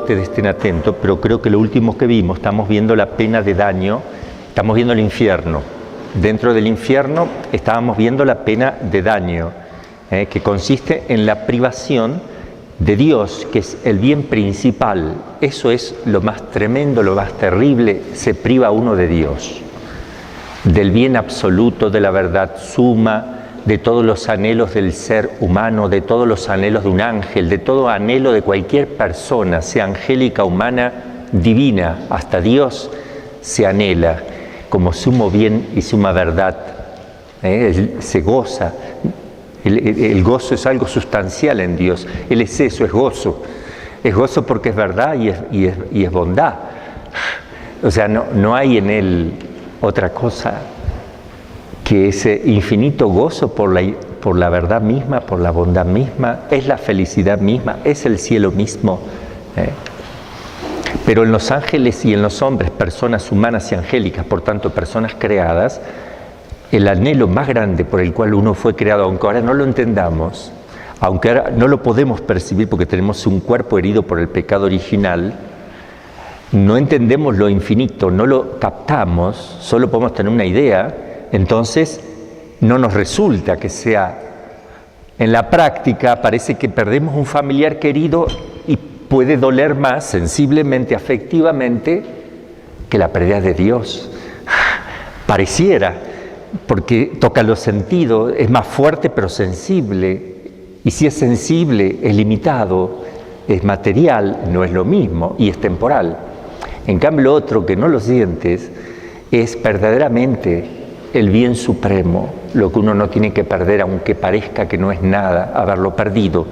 ustedes estén atentos, pero creo que lo último que vimos, estamos viendo la pena de daño, estamos viendo el infierno. Dentro del infierno estábamos viendo la pena de daño, que consiste en la privación de Dios, que es el bien principal. Eso es lo más tremendo, lo más terrible, se priva uno de Dios, del bien absoluto, de la verdad suma, de todos los anhelos del ser humano, de todos los anhelos de un ángel, de todo anhelo de cualquier persona, sea angélica, humana, divina, hasta Dios se anhela como sumo bien y suma verdad. Se goza. El gozo es algo sustancial en Dios. Él es eso, es gozo. Es gozo porque es verdad y es bondad. O sea, no hay en Él otra cosa que ese infinito gozo por la verdad misma, por la bondad misma, es la felicidad misma, es el cielo mismo. Pero en los ángeles y en los hombres, personas humanas y angélicas, por tanto personas creadas, el anhelo más grande por el cual uno fue creado, aunque ahora no lo entendamos, aunque ahora no lo podemos percibir porque tenemos un cuerpo herido por el pecado original, no entendemos lo infinito, no lo captamos, solo podemos tener una idea. Entonces, no nos resulta que sea. En la práctica parece que perdemos un familiar querido y puede doler más sensiblemente, afectivamente, que la pérdida de Dios. Pareciera, porque toca los sentidos, es más fuerte pero sensible. Y si es sensible, es limitado, es material, no es lo mismo y es temporal. En cambio, lo otro que no lo sientes es verdaderamente el bien supremo, lo que uno no tiene que perder, aunque parezca que no es nada, haberlo perdido.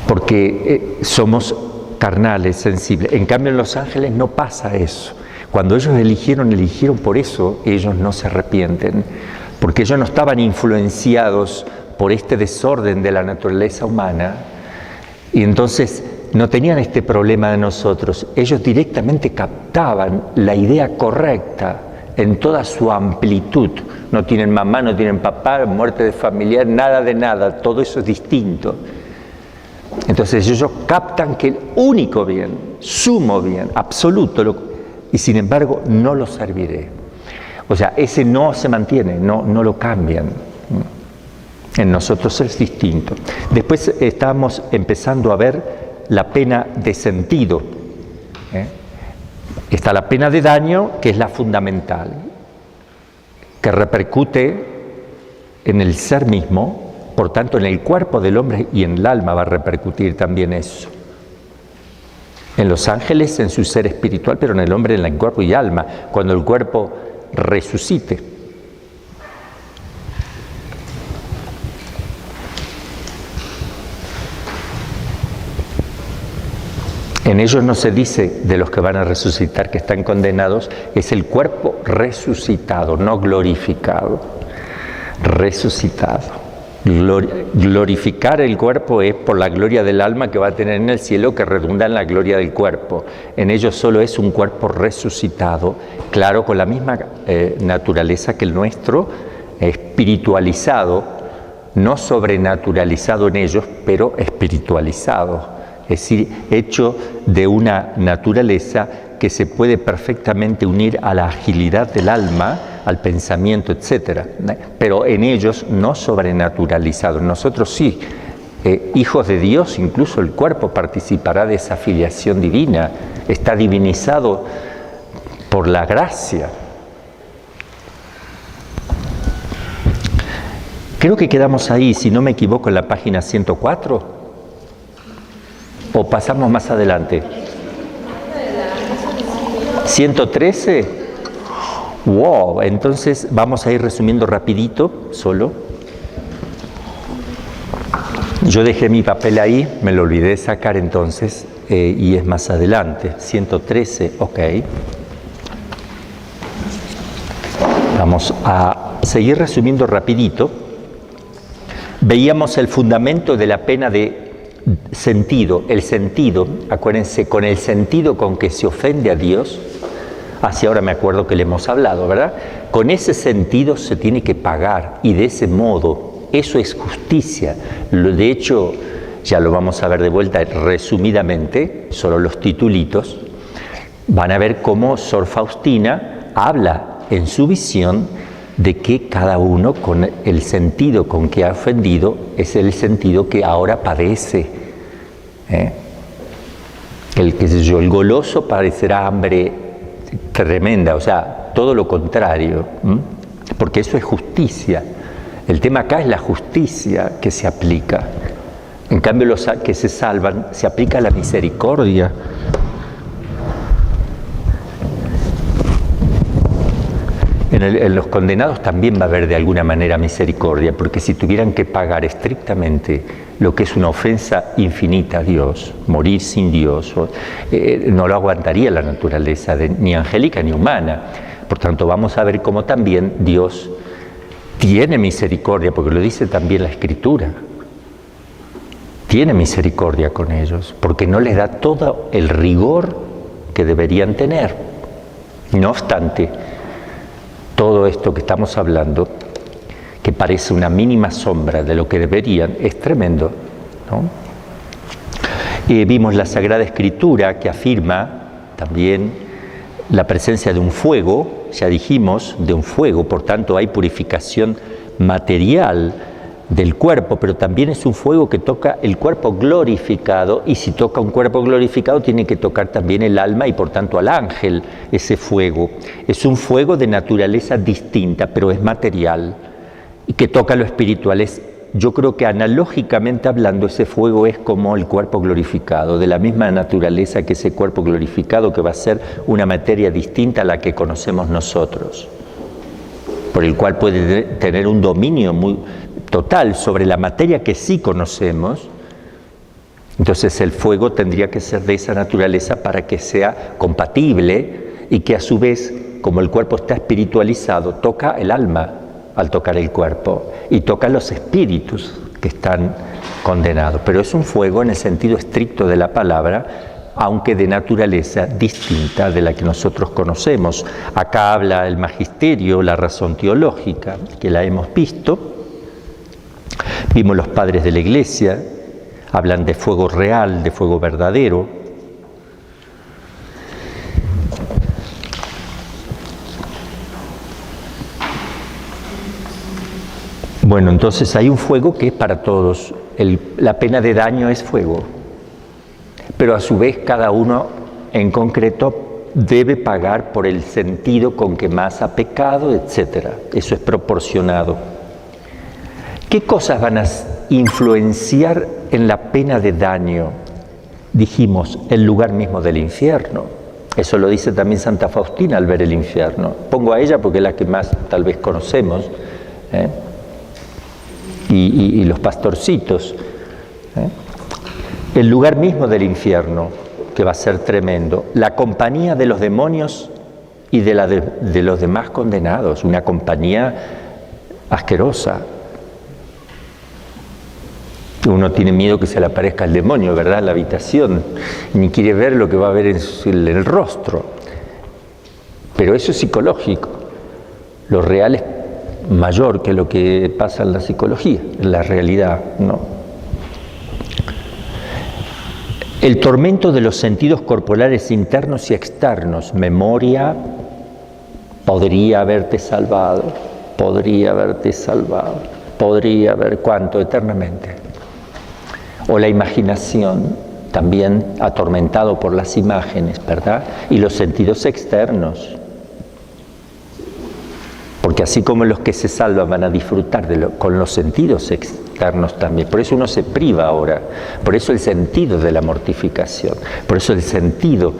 Porque somos carnales, sensibles. En cambio, en los ángeles no pasa eso. Cuando ellos eligieron por eso, ellos no se arrepienten, porque ellos no estaban influenciados por este desorden de la naturaleza humana, y entonces no tenían este problema de nosotros. Ellos directamente captaban la idea correcta en toda su amplitud. No tienen mamá, no tienen papá, muerte de familiar, nada de nada. Todo eso es distinto. Entonces ellos captan que el único bien, sumo bien, absoluto, y sin embargo no lo serviré. O sea, ese no se mantiene, no lo cambian. En nosotros es distinto. Después estamos empezando a ver la pena de sentido. Está la pena de daño, que es la fundamental, que repercute en el ser mismo, por tanto en el cuerpo del hombre y en el alma va a repercutir también eso. En los ángeles, en su ser espiritual, pero en el hombre, en el cuerpo y alma, cuando el cuerpo resucite. En ellos no se dice de los que van a resucitar que están condenados, es el cuerpo resucitado, no glorificado. Resucitado. Glorificar el cuerpo es por la gloria del alma que va a tener en el cielo, que redunda en la gloria del cuerpo. En ellos solo es un cuerpo resucitado, claro, con la misma naturaleza que el nuestro, espiritualizado, no sobrenaturalizado en ellos, pero espiritualizado. Es decir, hecho de una naturaleza que se puede perfectamente unir a la agilidad del alma, al pensamiento, etc. Pero en ellos no sobrenaturalizado. Nosotros sí, hijos de Dios, incluso el cuerpo participará de esa filiación divina, está divinizado por la gracia. Creo que quedamos ahí, si no me equivoco, en la página 104. ¿O pasamos más adelante? 113. Wow, entonces vamos a ir resumiendo rapidito, solo. Yo dejé mi papel ahí, me lo olvidé de sacar entonces, y es más adelante. 113, ok. Vamos a seguir resumiendo rapidito. Veíamos el fundamento de la pena de sentido, el sentido, acuérdense, con el sentido con que se ofende a Dios, hacia ahora me acuerdo que le hemos hablado, ¿verdad? Con ese sentido se tiene que pagar y de ese modo, eso es justicia. De hecho, ya lo vamos a ver de vuelta resumidamente, solo los titulitos, van a ver cómo Sor Faustina habla en su visión de que cada uno con el sentido con que ha ofendido es el sentido que ahora padece. El goloso padecerá hambre tremenda, o sea, todo lo contrario, porque eso es justicia. El tema acá es la justicia que se aplica. En cambio, los que se salvan, se aplica la misericordia. En los condenados también va a haber de alguna manera misericordia, porque si tuvieran que pagar estrictamente lo que es una ofensa infinita a Dios, morir sin Dios, no lo aguantaría la naturaleza ni angélica ni humana. Por tanto, vamos a ver cómo también Dios tiene misericordia, porque lo dice también la Escritura. Tiene misericordia con ellos, porque no les da todo el rigor que deberían tener. No obstante, todo esto que estamos hablando, que parece una mínima sombra de lo que deberían, es tremendo, ¿no? Vimos la Sagrada Escritura que afirma también la presencia de un fuego, ya dijimos, de un fuego, por tanto hay purificación material del cuerpo, pero también es un fuego que toca el cuerpo glorificado, y si toca un cuerpo glorificado tiene que tocar también el alma y por tanto al ángel. Ese fuego es un fuego de naturaleza distinta, pero es material y que toca lo espiritual. Yo creo que analógicamente hablando ese fuego es como el cuerpo glorificado, de la misma naturaleza que ese cuerpo glorificado, que va a ser una materia distinta a la que conocemos nosotros, por el cual puede tener un dominio muy total sobre la materia que sí conocemos. Entonces el fuego tendría que ser de esa naturaleza para que sea compatible y que a su vez, como el cuerpo está espiritualizado, toca el alma al tocar el cuerpo y toca los espíritus que están condenados. Pero es un fuego en el sentido estricto de la palabra, aunque de naturaleza distinta de la que nosotros conocemos. Acá habla el magisterio, la razón teológica, que la hemos visto. Vimos los padres de la Iglesia, hablan de fuego real, de fuego verdadero. Bueno, entonces hay un fuego que es para todos. La pena de daño es fuego, pero a su vez cada uno en concreto debe pagar por el sentido con que más ha pecado, etc. Eso es proporcionado. ¿Qué cosas van a influenciar en la pena de daño? Dijimos, el lugar mismo del infierno. Eso lo dice también Santa Faustina al ver el infierno. Pongo a ella porque es la que más tal vez conocemos, y los pastorcitos. El lugar mismo del infierno, que va a ser tremendo. La compañía de los demonios y de los demás condenados. Una compañía asquerosa. Uno tiene miedo que se le aparezca el demonio, ¿verdad?, en la habitación. Ni quiere ver lo que va a ver en el rostro. Pero eso es psicológico. Lo real es mayor que lo que pasa en la psicología, en la realidad, ¿no? El tormento de los sentidos corporales internos y externos. Memoria, podría haberte salvado, podría haberte salvado, podría haber, ¿cuánto? Eternamente. O la imaginación, también atormentado por las imágenes, ¿verdad? Y los sentidos externos. Porque así como los que se salvan van a disfrutar con los sentidos externos también. Por eso uno se priva ahora. Por eso el sentido de la mortificación. Por eso el sentido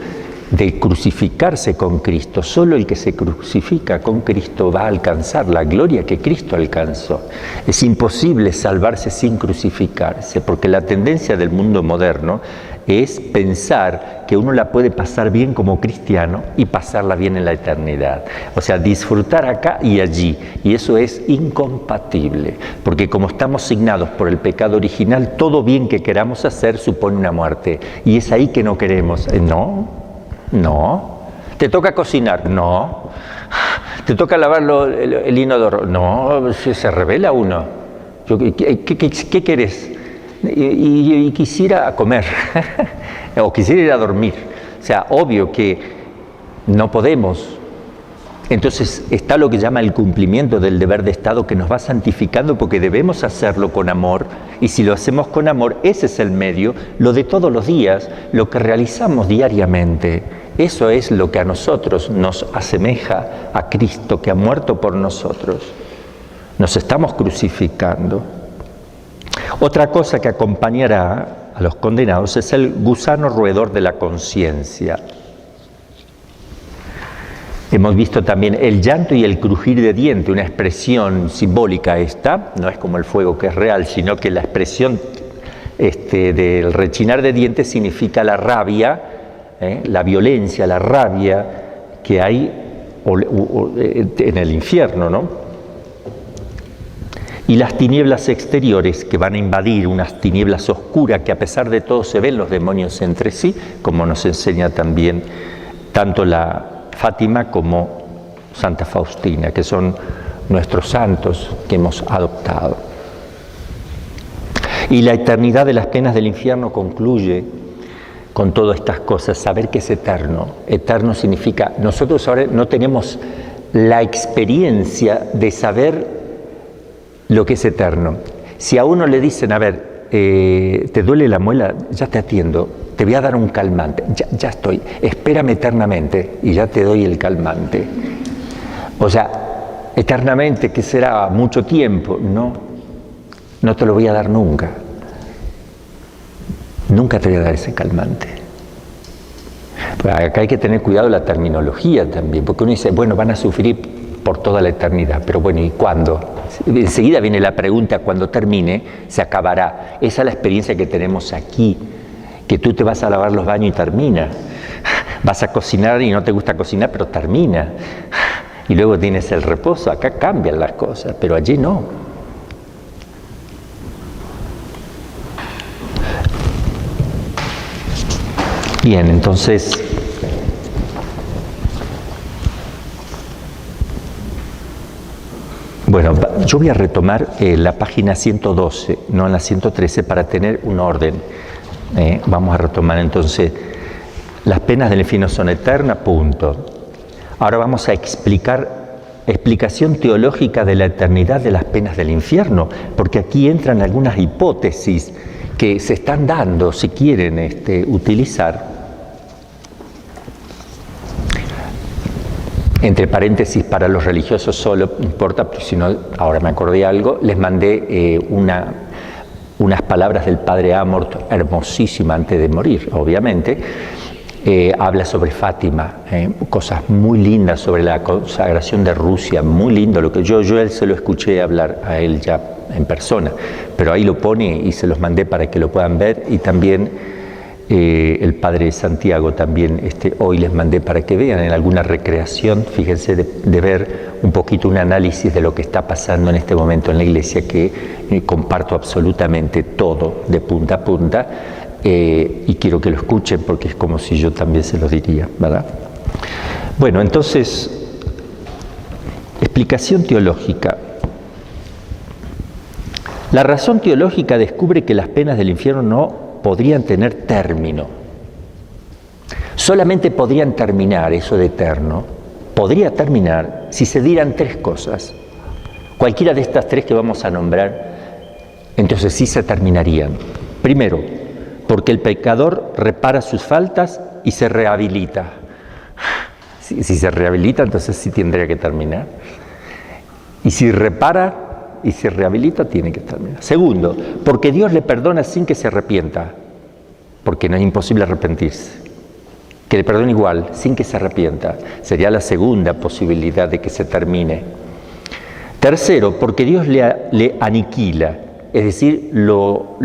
de crucificarse con Cristo. Solo el que se crucifica con Cristo va a alcanzar la gloria que Cristo alcanzó. Es imposible salvarse sin crucificarse, porque la tendencia del mundo moderno es pensar que uno la puede pasar bien como cristiano y pasarla bien en la eternidad. O sea, disfrutar acá y allí. Y eso es incompatible, porque como estamos signados por el pecado original, todo bien que queramos hacer supone una muerte. Y es ahí que no queremos. No. ¿Te toca cocinar? No. ¿Te toca lavar el inodoro? No, se revela uno. ¿Qué querés? y quisiera comer, o quisiera ir a dormir. O sea, obvio que no podemos. Entonces está lo que llama el cumplimiento del deber de Estado, que nos va santificando porque debemos hacerlo con amor, y si lo hacemos con amor, ese es el medio, lo de todos los días, lo que realizamos diariamente. Eso es lo que a nosotros nos asemeja a Cristo, que ha muerto por nosotros. Nos estamos crucificando. Otra cosa que acompañará a los condenados es el gusano roedor de la conciencia. Hemos visto también el llanto y el crujir de diente, una expresión simbólica esta, no es como el fuego que es real, sino que la expresión del rechinar de dientes significa la rabia, la violencia, la rabia que hay en el infierno, ¿no? Y las tinieblas exteriores que van a invadir, unas tinieblas oscuras que a pesar de todo se ven los demonios entre sí, como nos enseña también tanto la Fátima como Santa Faustina, que son nuestros santos que hemos adoptado. Y la eternidad de las penas del infierno concluye con todas estas cosas, saber que es eterno. Eterno significa, nosotros ahora no tenemos la experiencia de saber lo que es eterno. Si a uno le dicen, a ver, ¿te duele la muela? Ya te atiendo. Te voy a dar un calmante, ya estoy, espérame eternamente y ya te doy el calmante. O sea, eternamente, ¿qué será? Mucho tiempo. No te lo voy a dar nunca. Nunca te voy a dar ese calmante. Pero acá hay que tener cuidado la terminología también, porque uno dice, bueno, van a sufrir por toda la eternidad, pero bueno, ¿y cuándo? Enseguida viene la pregunta, cuando termine, se acabará. Esa es la experiencia que tenemos aquí. Que tú te vas a lavar los baños y termina. Vas a cocinar y no te gusta cocinar, pero termina. Y luego tienes el reposo. Acá cambian las cosas, pero allí no. Bien, entonces, bueno, yo voy a retomar la página 112, no en la 113, para tener un orden. Vamos a retomar entonces, las penas del infierno son eternas, punto. Ahora vamos a explicación teológica de la eternidad de las penas del infierno, porque aquí entran algunas hipótesis que se están dando, si quieren utilizar. Entre paréntesis, para los religiosos solo, no importa, pero si no, ahora me acordé de algo, les mandé unas palabras del padre Amort, hermosísima antes de morir, obviamente. Habla sobre Fátima, cosas muy lindas sobre la consagración de Rusia, muy lindo. Lo que yo él se lo escuché hablar a él ya en persona, pero ahí lo pone y se los mandé para que lo puedan ver. Y también el padre Santiago también hoy les mandé para que vean en alguna recreación, fíjense, de ver un poquito un análisis de lo que está pasando en este momento en la iglesia, que comparto absolutamente todo de punta a punta, y quiero que lo escuchen porque es como si yo también se lo diría, ¿verdad? Bueno, entonces, explicación teológica. La razón teológica descubre que las penas del infierno no podrían tener término. Solamente podrían terminar, eso de eterno, podría terminar si se dieran tres cosas. Cualquiera de estas tres que vamos a nombrar, entonces sí se terminarían. Primero, porque el pecador repara sus faltas y se rehabilita. Si se rehabilita, entonces sí tendría que terminar. Y si repara y se rehabilita, tiene que terminar. Segundo, porque Dios le perdona sin que se arrepienta, porque no es imposible arrepentirse. Que le perdone igual, sin que se arrepienta. Sería la segunda posibilidad de que se termine. Tercero, porque Dios le aniquila, es decir, lo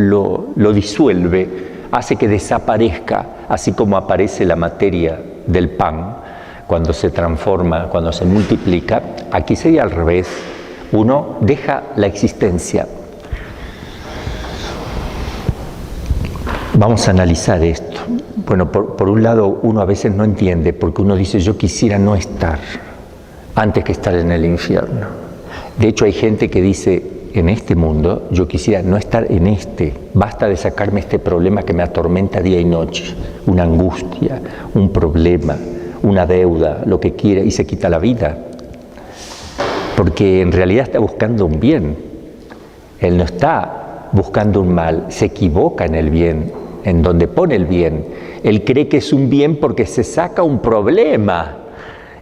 disuelve, hace que desaparezca, así como aparece la materia del pan cuando se transforma, cuando se multiplica. Aquí sería al revés. Uno deja la existencia. Vamos a analizar esto. Bueno, por un lado, uno a veces no entiende, porque uno dice, yo quisiera no estar antes que estar en el infierno. De hecho, hay gente que dice, en este mundo, yo quisiera no estar en este. Basta de sacarme este problema que me atormenta día y noche, una angustia, un problema, una deuda, lo que quiera, y se quita la vida. Porque en realidad está buscando un bien. Él no está buscando un mal, se equivoca en el bien, en donde pone el bien. Él cree que es un bien porque se saca un problema.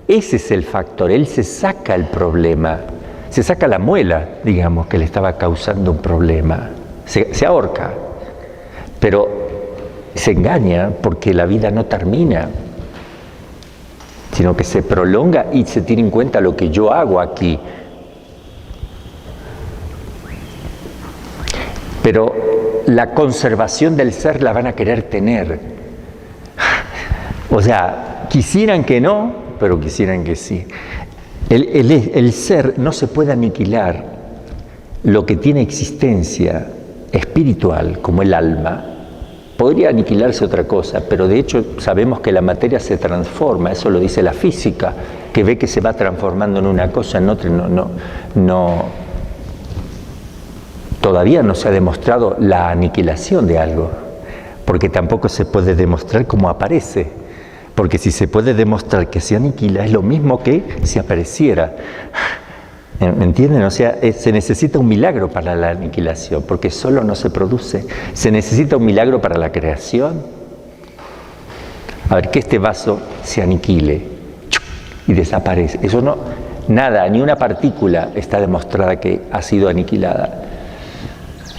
Ese es el factor, él se saca el problema. Se saca la muela, digamos, que le estaba causando un problema. Se ahorca. Pero se engaña porque la vida no termina, sino que se prolonga y se tiene en cuenta lo que yo hago aquí. Pero la conservación del ser la van a querer tener. O sea, quisieran que no, pero quisieran que sí. El ser no se puede aniquilar. Lo que tiene existencia espiritual, como el alma, podría aniquilarse otra cosa, pero de hecho sabemos que la materia se transforma, eso lo dice la física, que ve que se va transformando en una cosa, en otra. Todavía no se ha demostrado la aniquilación de algo, porque tampoco se puede demostrar cómo aparece. Porque si se puede demostrar que se aniquila, es lo mismo que si apareciera. ¿Me entienden? O sea, se necesita un milagro para la aniquilación, porque solo no se produce. Se necesita un milagro para la creación. A ver, que este vaso se aniquile y desaparece. Eso no, nada, ni una partícula está demostrada que ha sido aniquilada.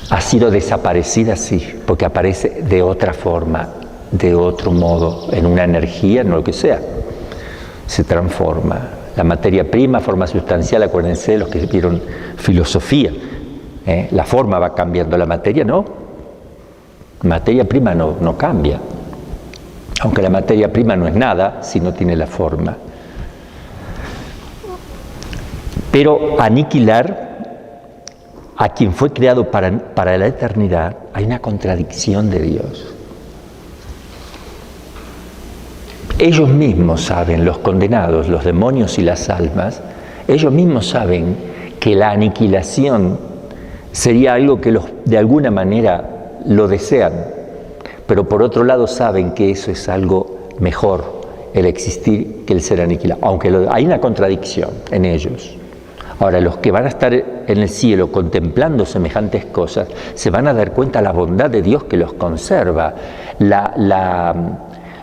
Ha sido desaparecida, sí, porque aparece de otra forma, de otro modo, en una energía, no lo que sea, se transforma. La materia prima, forma sustancial, acuérdense los que vieron filosofía, la forma va cambiando, la materia no. Materia prima no cambia, aunque la materia prima no es nada si no tiene la forma. Pero aniquilar a quien fue creado para la eternidad, hay una contradicción de Dios. Ellos mismos saben, los condenados, los demonios y las almas, ellos mismos saben que la aniquilación sería algo que de alguna manera lo desean, pero por otro lado saben que eso es algo mejor, el existir, que el ser aniquilado, aunque hay una contradicción en ellos. Ahora, los que van a estar en el cielo contemplando semejantes cosas, se van a dar cuenta de la bondad de Dios que los conserva, la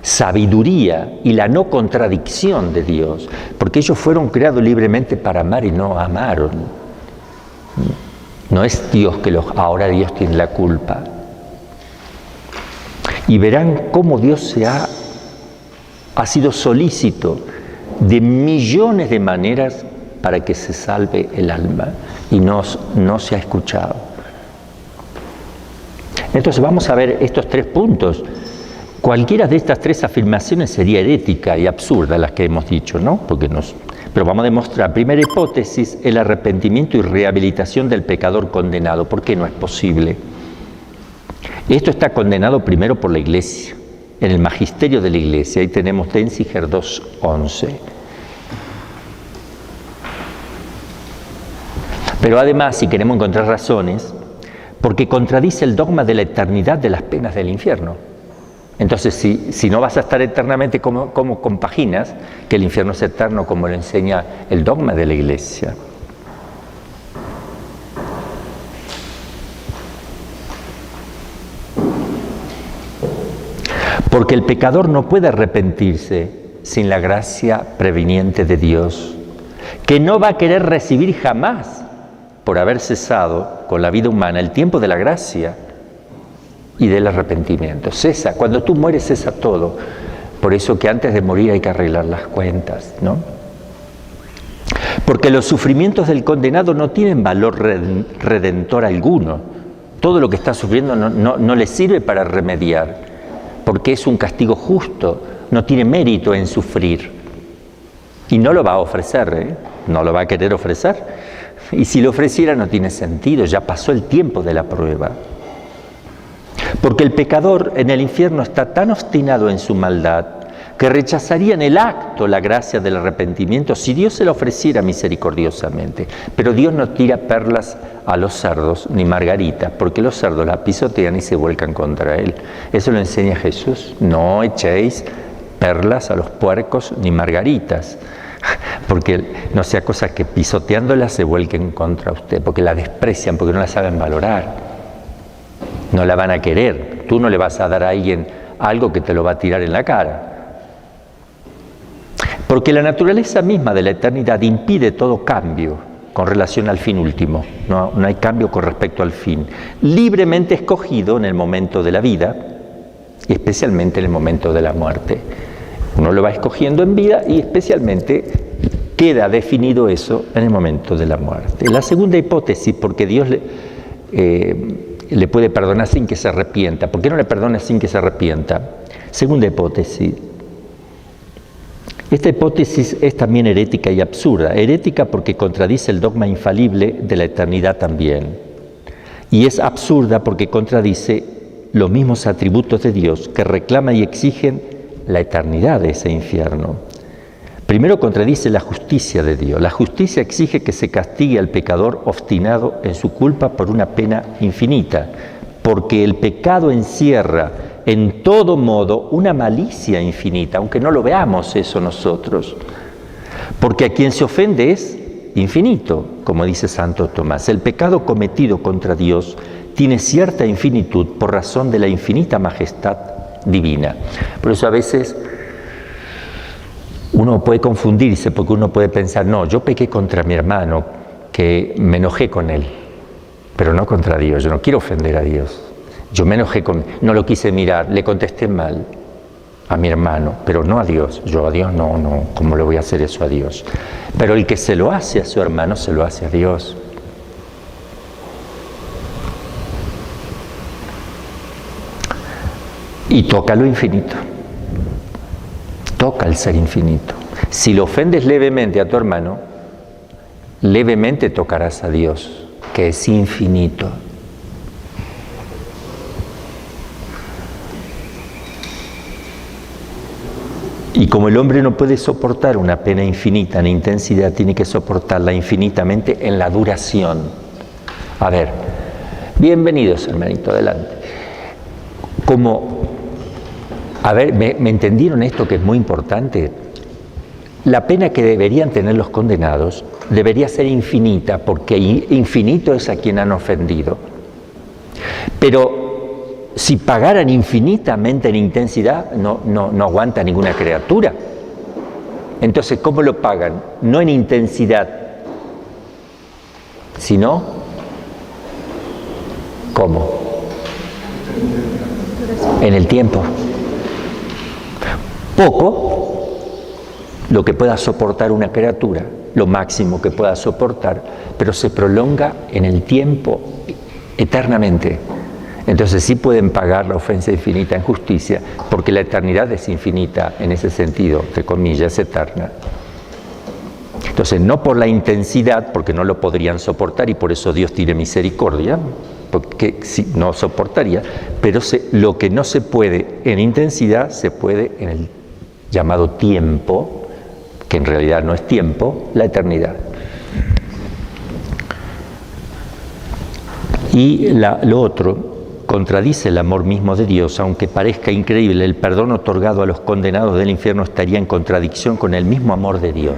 sabiduría y la no contradicción de Dios, porque ellos fueron creados libremente para amar y no amaron. No es Dios que ahora Dios tiene la culpa. Y verán cómo Dios ha sido solícito de millones de maneras para que se salve el alma y no se ha escuchado. Entonces vamos a ver estos 3 puntos. Cualquiera de estas 3 afirmaciones sería herética y absurda, las que hemos dicho, ¿no? Pero vamos a demostrar. Primera hipótesis, el arrepentimiento y rehabilitación del pecador condenado. ¿Por qué no es posible? Esto está condenado primero por la Iglesia, en el magisterio de la Iglesia. Ahí tenemos Denzinger 2:11. Pero además, si queremos encontrar razones, porque contradice el dogma de la eternidad de las penas del infierno. Entonces, si no vas a estar eternamente, ¿cómo compaginas que el infierno es eterno como lo enseña el dogma de la Iglesia? Porque el pecador no puede arrepentirse sin la gracia preveniente de Dios, que no va a querer recibir jamás, por haber cesado con la vida humana, el tiempo de la gracia y del arrepentimiento. Cesa, cuando tú mueres cesa todo. Por eso que antes de morir hay que arreglar las cuentas, ¿no? Porque los sufrimientos del condenado no tienen valor redentor alguno. Todo lo que está sufriendo no le sirve para remediar, porque es un castigo justo, no tiene mérito en sufrir. Y no lo va a ofrecer, no lo va a querer ofrecer. Y si lo ofreciera no tiene sentido, ya pasó el tiempo de la prueba. Porque el pecador en el infierno está tan obstinado en su maldad, que rechazarían el acto, la gracia del arrepentimiento, si Dios se la ofreciera misericordiosamente. Pero Dios no tira perlas a los cerdos ni margaritas, porque los cerdos las pisotean y se vuelcan contra Él. Eso lo enseña Jesús. No echéis perlas a los puercos ni margaritas, porque no sea cosa que pisoteándolas se vuelquen contra usted, porque la desprecian, porque no la saben valorar. No la van a querer. Tú no le vas a dar a alguien algo que te lo va a tirar en la cara. Porque la naturaleza misma de la eternidad impide todo cambio con relación al fin último. No hay cambio con respecto al fin. Libremente escogido en el momento de la vida y especialmente en el momento de la muerte. Uno lo va escogiendo en vida y especialmente queda definido eso en el momento de la muerte. La segunda hipótesis, porque Dios le puede perdonar sin que se arrepienta. ¿Por qué no le perdona sin que se arrepienta? Segunda hipótesis. Esta hipótesis es también herética y absurda. Herética porque contradice el dogma infalible de la eternidad también. Y es absurda porque contradice los mismos atributos de Dios que reclaman y exigen la eternidad de ese infierno. Primero contradice la justicia de Dios. La justicia exige que se castigue al pecador obstinado en su culpa por una pena infinita, porque el pecado encierra en todo modo una malicia infinita, aunque no lo veamos eso nosotros. Porque a quien se ofende es infinito, como dice Santo Tomás. El pecado cometido contra Dios tiene cierta infinitud por razón de la infinita majestad divina. Por eso a veces uno puede confundirse, porque uno puede pensar, no, yo pequé contra mi hermano, que me enojé con él, pero no contra Dios, yo no quiero ofender a Dios. Yo me enojé no lo quise mirar, le contesté mal a mi hermano, pero no a Dios. Yo a Dios no, ¿cómo le voy a hacer eso a Dios? Pero el que se lo hace a su hermano, se lo hace a Dios. Y toca lo infinito. Toca el ser infinito. Si lo ofendes levemente a tu hermano, levemente tocarás a Dios, que es infinito. Y como el hombre no puede soportar una pena infinita en intensidad, tiene que soportarla infinitamente en la duración. A ver, bienvenidos, hermanito, adelante. ¿Me entendieron esto que es muy importante? La pena que deberían tener los condenados debería ser infinita, porque infinito es a quien han ofendido. Pero si pagaran infinitamente en intensidad, no aguanta ninguna criatura. Entonces, ¿cómo lo pagan? No en intensidad, sino, ¿cómo? En el tiempo. Poco, lo que pueda soportar una criatura, lo máximo que pueda soportar, pero se prolonga en el tiempo eternamente. Entonces sí pueden pagar la ofensa infinita en justicia, porque la eternidad es infinita en ese sentido, entre comillas, es eterna. Entonces no por la intensidad, porque no lo podrían soportar y por eso Dios tiene misericordia, porque sí, no soportaría, pero lo que no se puede en intensidad, se puede en el llamado tiempo, que en realidad no es tiempo, la eternidad. Y lo otro contradice el amor mismo de Dios, aunque parezca increíble, el perdón otorgado a los condenados del infierno estaría en contradicción con el mismo amor de Dios.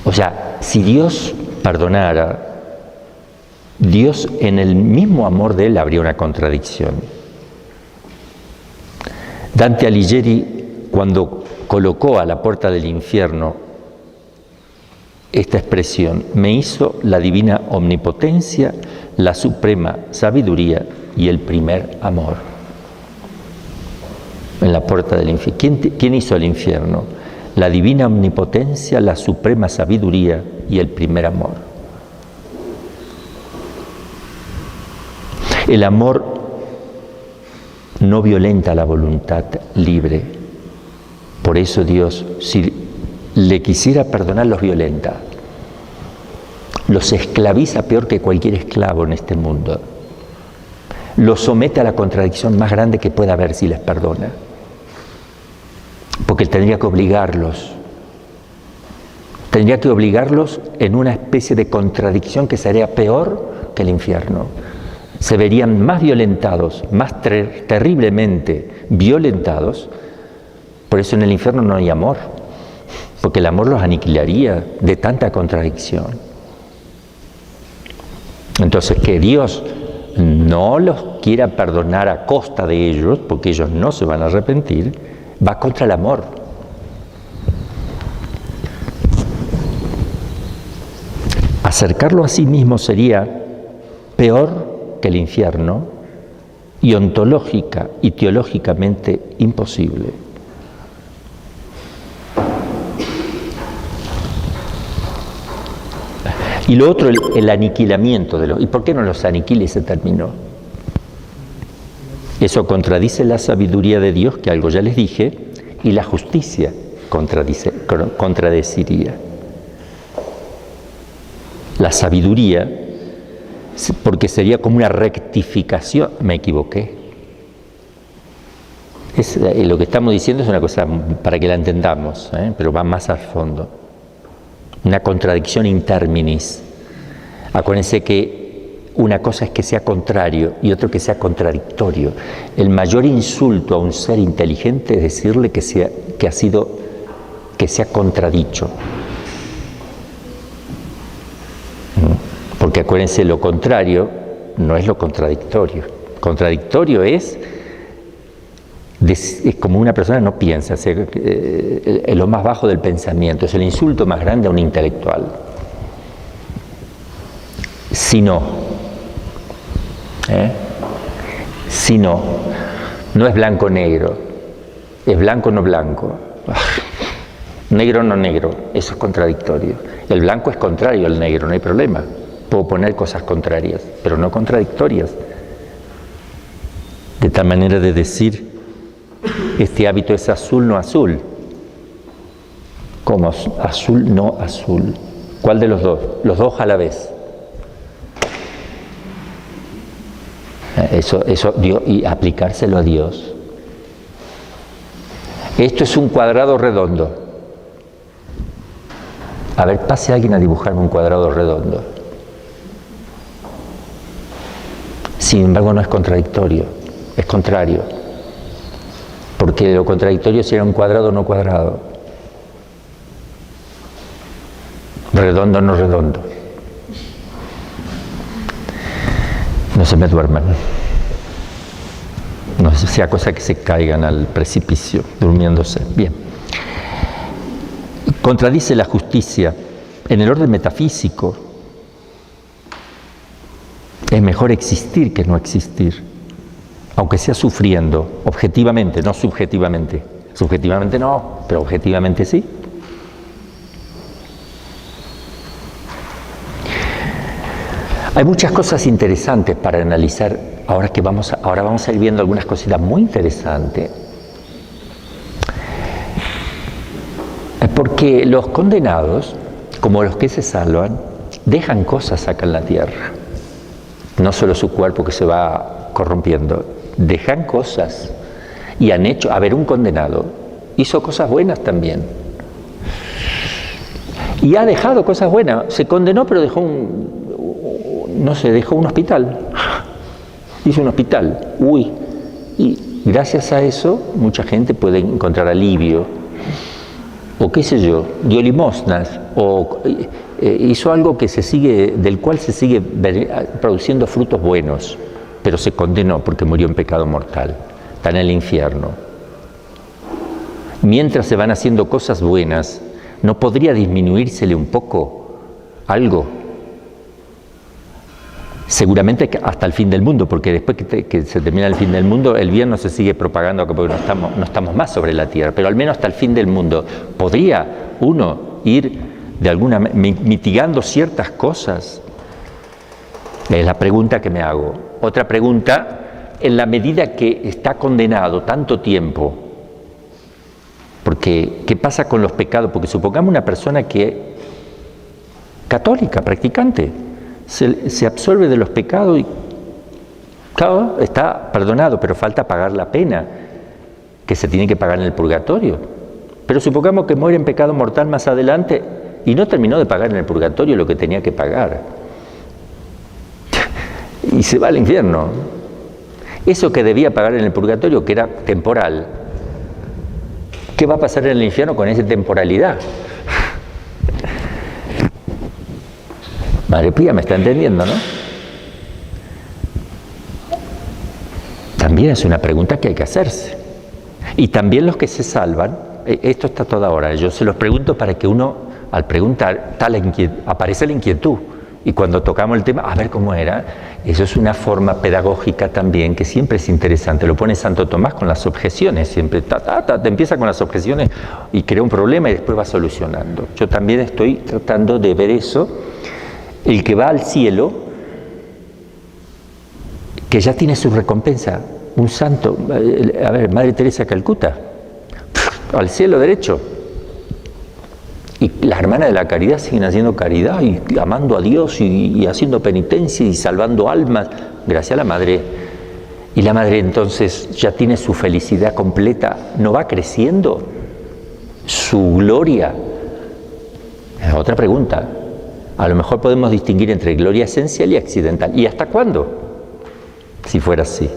O sea, si Dios perdonara, Dios en el mismo amor de Él habría una contradicción. Dante Alighieri, cuando colocó a la puerta del infierno esta expresión, me hizo la divina omnipotencia, la suprema sabiduría y el primer amor. En la puerta del infierno. ¿Quién hizo el infierno? La divina omnipotencia, la suprema sabiduría y el primer amor. El amor no violenta la voluntad libre. Por eso Dios, si le quisiera perdonar, los violenta. Los esclaviza peor que cualquier esclavo en este mundo. Los somete a la contradicción más grande que pueda haber si les perdona. porque tendría que obligarlos. Tendría que obligarlos en una especie de contradicción que sería peor que el infierno. Se verían más violentados, más terriblemente violentados. Por eso en el infierno no hay amor, porque el amor los aniquilaría de tanta contradicción. Entonces, que Dios no los quiera perdonar a costa de ellos, porque ellos no se van a arrepentir, va contra el amor. Acercarlo a sí mismo sería peor que el infierno y ontológica y teológicamente imposible. Y lo otro, el aniquilamiento de los... ¿Y por qué no los aniquila ese término? Eso contradice la sabiduría de Dios, que algo ya les dije, y la justicia contradeciría. La sabiduría, porque sería como una rectificación. Me equivoqué. Lo que estamos diciendo es una cosa para que la entendamos, pero va más al fondo. Una contradicción in terminis. Acuérdense que una cosa es que sea contrario y otro que sea contradictorio. El mayor insulto a un ser inteligente es decirle que sea contradicho. Porque acuérdense, lo contrario no es lo contradictorio. Contradictorio es como una persona no piensa, es lo más bajo del pensamiento, es el insulto más grande a un intelectual. Si no, no es blanco-negro, es blanco no blanco, negro no negro, eso es contradictorio. El blanco es contrario al negro, no hay problema. Puedo poner cosas contrarias, pero no contradictorias. De tal manera de decir, este hábito es azul, no azul. ¿Cómo? Azul, no azul. ¿Cuál de los dos? Los dos a la vez. Eso Dios, y aplicárselo a Dios. Esto es un cuadrado redondo. A ver, pase alguien a dibujarme un cuadrado redondo. Sin embargo, no es contradictorio, es contrario. Porque lo contradictorio sería un cuadrado no cuadrado. Redondo no redondo. No se me duerman. No sea cosa que se caigan al precipicio, durmiéndose. Bien. Contradice la justicia en el orden metafísico. Es mejor existir que no existir, aunque sea sufriendo, objetivamente, no subjetivamente. Subjetivamente no, pero objetivamente sí. Hay muchas cosas interesantes para analizar. Ahora vamos a ir viendo algunas cositas muy interesantes. Porque los condenados, como los que se salvan, dejan cosas acá en la tierra. No solo su cuerpo que se va corrompiendo, dejan cosas y han hecho. A ver, un condenado hizo cosas buenas también. Y ha dejado cosas buenas. Se condenó, pero dejó dejó un hospital. Hizo un hospital. Y gracias a eso, mucha gente puede encontrar alivio. O qué sé yo, dio limosnas, o hizo algo del cual se sigue produciendo frutos buenos, pero se condenó porque murió en pecado mortal, está en el infierno. Mientras se van haciendo cosas buenas, ¿no podría disminuírsele un poco algo? Seguramente hasta el fin del mundo, porque después que se termina el fin del mundo, el bien no se sigue propagando porque no estamos más sobre la tierra, pero al menos hasta el fin del mundo. ¿Podría uno ir de alguna mitigando ciertas cosas? Es la pregunta que me hago. Otra pregunta, en la medida que está condenado tanto tiempo, porque ¿qué pasa con los pecados? Porque supongamos una persona que católica, practicante, se absuelve de los pecados y claro, está perdonado, pero falta pagar la pena que se tiene que pagar en el purgatorio. Pero supongamos que muere en pecado mortal más adelante y no terminó de pagar en el purgatorio lo que tenía que pagar. Y se va al infierno. Eso que debía pagar en el purgatorio, que era temporal, ¿qué va a pasar en el infierno con esa temporalidad? Madre Pía, ¿me está entendiendo, no? También es una pregunta que hay que hacerse. Y también los que se salvan, esto está toda hora, yo se los pregunto para que uno, al preguntar, aparece la inquietud. Y cuando tocamos el tema, a ver cómo era, eso es una forma pedagógica también que siempre es interesante. Lo pone Santo Tomás con las objeciones, siempre te empieza con las objeciones y crea un problema y después va solucionando. Yo también estoy tratando de ver eso. El que va al cielo, que ya tiene su recompensa, un santo, a ver, Madre Teresa de Calcuta, al cielo derecho. Y las hermanas de la caridad siguen haciendo caridad y amando a Dios y haciendo penitencia y salvando almas, gracias a la Madre. Y la Madre entonces ya tiene su felicidad completa, ¿no va creciendo su gloria? Es otra pregunta. A lo mejor podemos distinguir entre gloria esencial y accidental. ¿Y hasta cuándo? Si fuera así.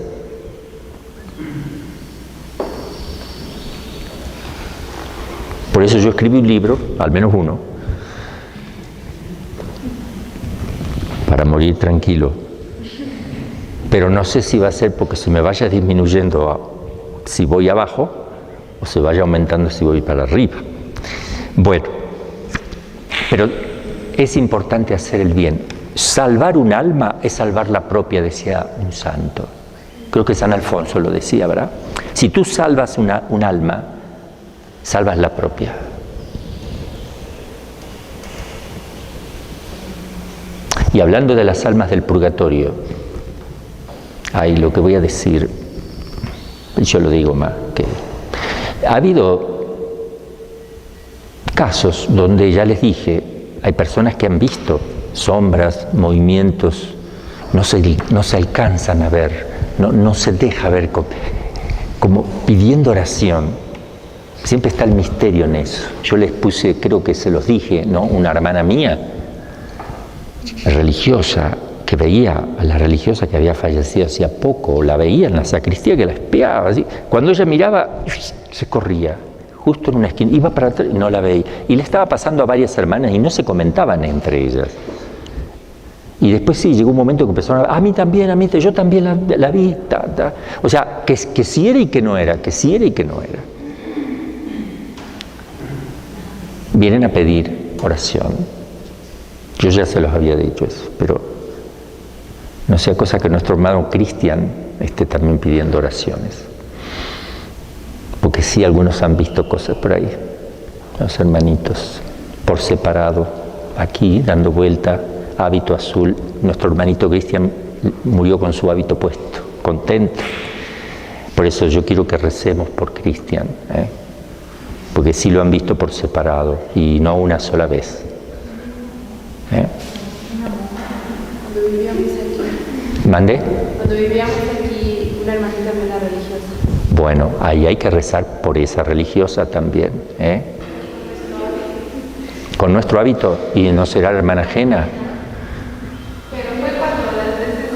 Por eso yo escribí un libro, al menos uno, para morir tranquilo. Pero no sé si va a ser porque se me vaya disminuyendo si voy abajo o se vaya aumentando si voy para arriba. Bueno, pero es importante hacer el bien. Salvar un alma es salvar la propia, decía un santo. Creo que San Alfonso lo decía, ¿verdad? Si tú salvas un alma, salvas la propia. Y hablando de las almas del purgatorio, ahí lo que voy a decir, yo lo digo más, que ha habido casos donde, ya les dije, hay personas que han visto sombras, movimientos, no se alcanzan a ver, no se deja ver como pidiendo oración. Siempre está el misterio en eso. Yo les puse, creo que se los dije, ¿no? Una hermana mía, religiosa, que veía a la religiosa que había fallecido hacía poco, la veía en la sacristía, que la espiaba, así. Cuando ella miraba, se corría, justo en una esquina, iba para atrás y no la veía. Y le estaba pasando a varias hermanas y no se comentaban entre ellas. Y después sí, llegó un momento que empezaron a mí también, yo también la vi, O sea, que sí era y que no era, que sí era y que no era. Vienen a pedir oración. Yo ya se los había dicho eso, pero no sea cosa que nuestro hermano Cristian esté también pidiendo oraciones. Porque sí, algunos han visto cosas por ahí, los hermanitos, por separado, aquí dando vuelta, hábito azul. Nuestro hermanito Cristian murió con su hábito puesto, contento. Por eso yo quiero que recemos por Cristian, porque sí lo han visto por separado y no una sola vez. Cuando vivíamos aquí. ¿Mande? Cuando vivíamos aquí, una hermanita de la religiosa. Bueno, ahí hay que rezar por esa religiosa también, con nuestro hábito, y no será la hermana ajena. Pero fue cuando las veces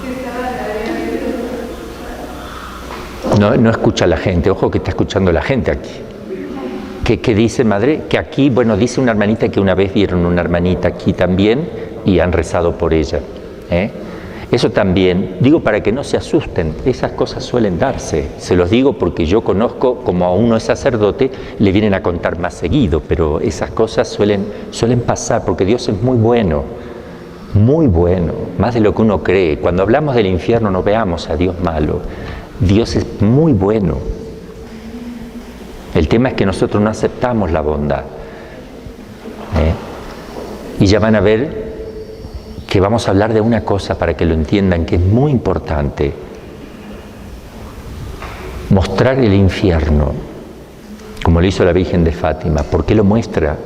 que estaba No escucha la gente, ojo que está escuchando la gente aquí. ¿Qué dice, madre? Que aquí, bueno, dice una hermanita que una vez vieron una hermanita aquí también y han rezado por ella. Eso también, digo para que no se asusten, esas cosas suelen darse. Se los digo porque yo conozco, como aún no es sacerdote, le vienen a contar más seguido, pero esas cosas suelen pasar porque Dios es muy bueno, más de lo que uno cree. Cuando hablamos del infierno no veamos a Dios malo, Dios es muy bueno. El tema es que nosotros no aceptamos la bondad. Y ya van a ver que vamos a hablar de una cosa para que lo entiendan, que es muy importante. Mostrar el infierno, como lo hizo la Virgen de Fátima. ¿Por qué lo muestra?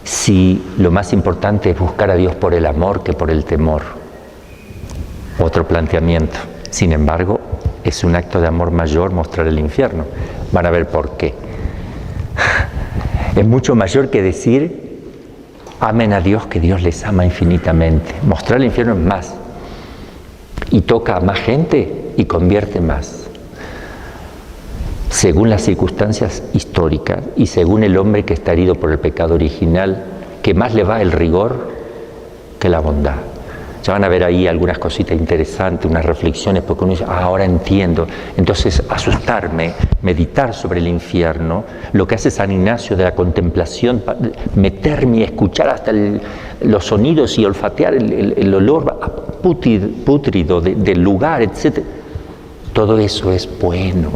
Si lo más importante es buscar a Dios por el amor que por el temor. Otro planteamiento. Sin embargo, es un acto de amor mayor mostrar el infierno. Van a ver por qué. Es mucho mayor que decir, amen a Dios, que Dios les ama infinitamente. Mostrar el infierno es más. Y toca a más gente y convierte más. Según las circunstancias históricas y según el hombre que está herido por el pecado original, que más le va el rigor que la bondad. Ya van a ver ahí algunas cositas interesantes, unas reflexiones, porque uno dice, ahora entiendo. Entonces, asustarme, meditar sobre el infierno, lo que hace San Ignacio de la contemplación, meterme y escuchar hasta los sonidos y olfatear el olor pútrido del lugar, etc. Todo eso es bueno.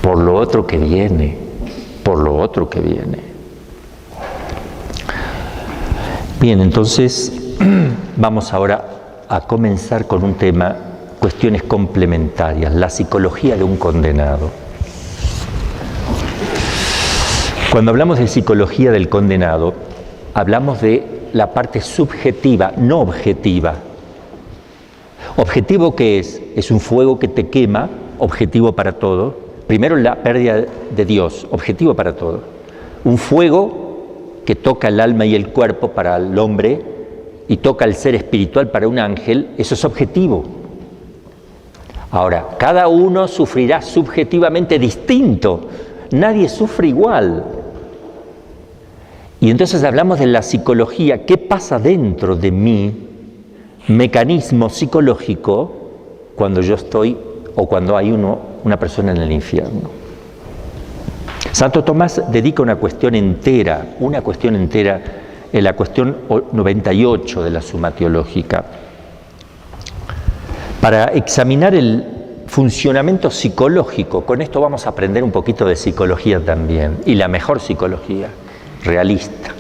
Por lo otro que viene, por lo otro que viene. Bien, entonces vamos ahora a comenzar con un tema, cuestiones complementarias, la psicología de un condenado. Cuando hablamos de psicología del condenado, hablamos de la parte subjetiva, no objetiva. ¿Objetivo qué es? Es un fuego que te quema, objetivo para todo. Primero la pérdida de Dios, objetivo para todo. Un fuego que toca el alma y el cuerpo para el hombre y toca el ser espiritual para un ángel, eso es objetivo. Ahora, cada uno sufrirá subjetivamente distinto, nadie sufre igual. Y entonces hablamos de la psicología, ¿qué pasa dentro de mí? Mecanismo psicológico cuando yo estoy o cuando hay una persona en el infierno. Santo Tomás dedica una cuestión entera, en la cuestión 98 de la Suma Teológica, para examinar el funcionamiento psicológico. Con esto vamos a aprender un poquito de psicología también, y la mejor psicología, realista.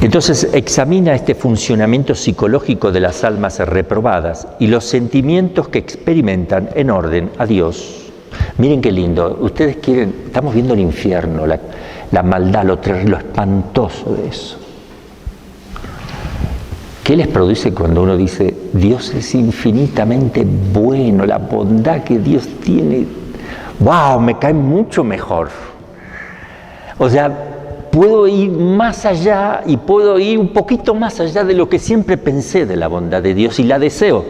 Entonces examina este funcionamiento psicológico de las almas reprobadas y los sentimientos que experimentan en orden a Dios. Miren qué lindo, ustedes quieren, estamos viendo el infierno, la maldad, lo espantoso de eso. ¿Qué les produce cuando uno dice, Dios es infinitamente bueno, la bondad que Dios tiene? ¡Wow! Me cae mucho mejor. O sea, puedo ir más allá y puedo ir un poquito más allá de lo que siempre pensé de la bondad de Dios y la deseo.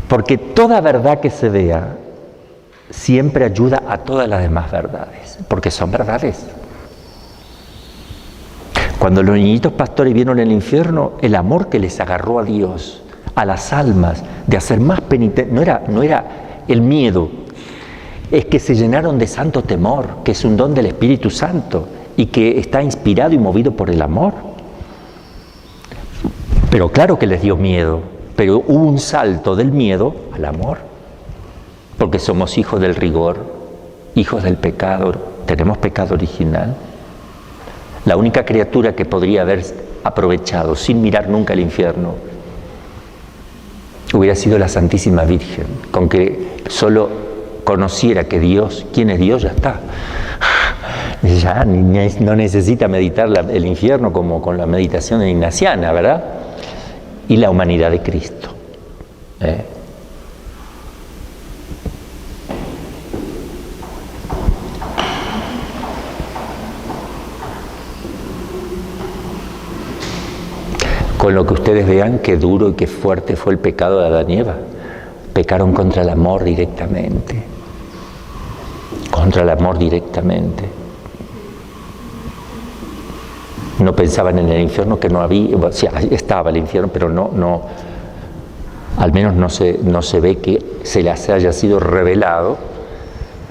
Porque toda verdad que se vea siempre ayuda a todas las demás verdades, porque son verdades. Cuando los niñitos pastores vieron el infierno, el amor que les agarró a Dios, a las almas, de hacer más penitencia, no era el miedo, es que se llenaron de santo temor, que es un don del Espíritu Santo y que está inspirado y movido por el amor. Pero claro que les dio miedo, pero hubo un salto del miedo al amor, porque somos hijos del rigor, hijos del pecado, tenemos pecado original. La única criatura que podría haber aprovechado sin mirar nunca el infierno hubiera sido la Santísima Virgen, con que solo conociera que Dios, quién es Dios, ya está. Ya no necesita meditar el infierno como con la meditación ignaciana, ¿verdad? Y la humanidad de Cristo. Con lo que ustedes vean qué duro y qué fuerte fue el pecado de Adán y Eva. Pecaron contra el amor directamente. Contra el amor directamente. No pensaban en el infierno, que no había, o sea, estaba el infierno, pero no, al menos no se ve que se les haya sido revelado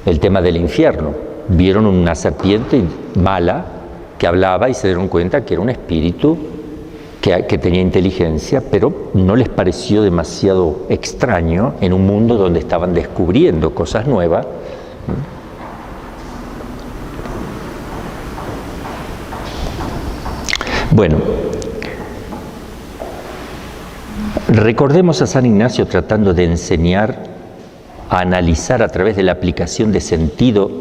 el tema del infierno. Vieron una serpiente mala que hablaba y se dieron cuenta que era un espíritu que tenía inteligencia, pero no les pareció demasiado extraño en un mundo donde estaban descubriendo cosas nuevas. Bueno, recordemos a San Ignacio tratando de enseñar a analizar a través de la aplicación de sentido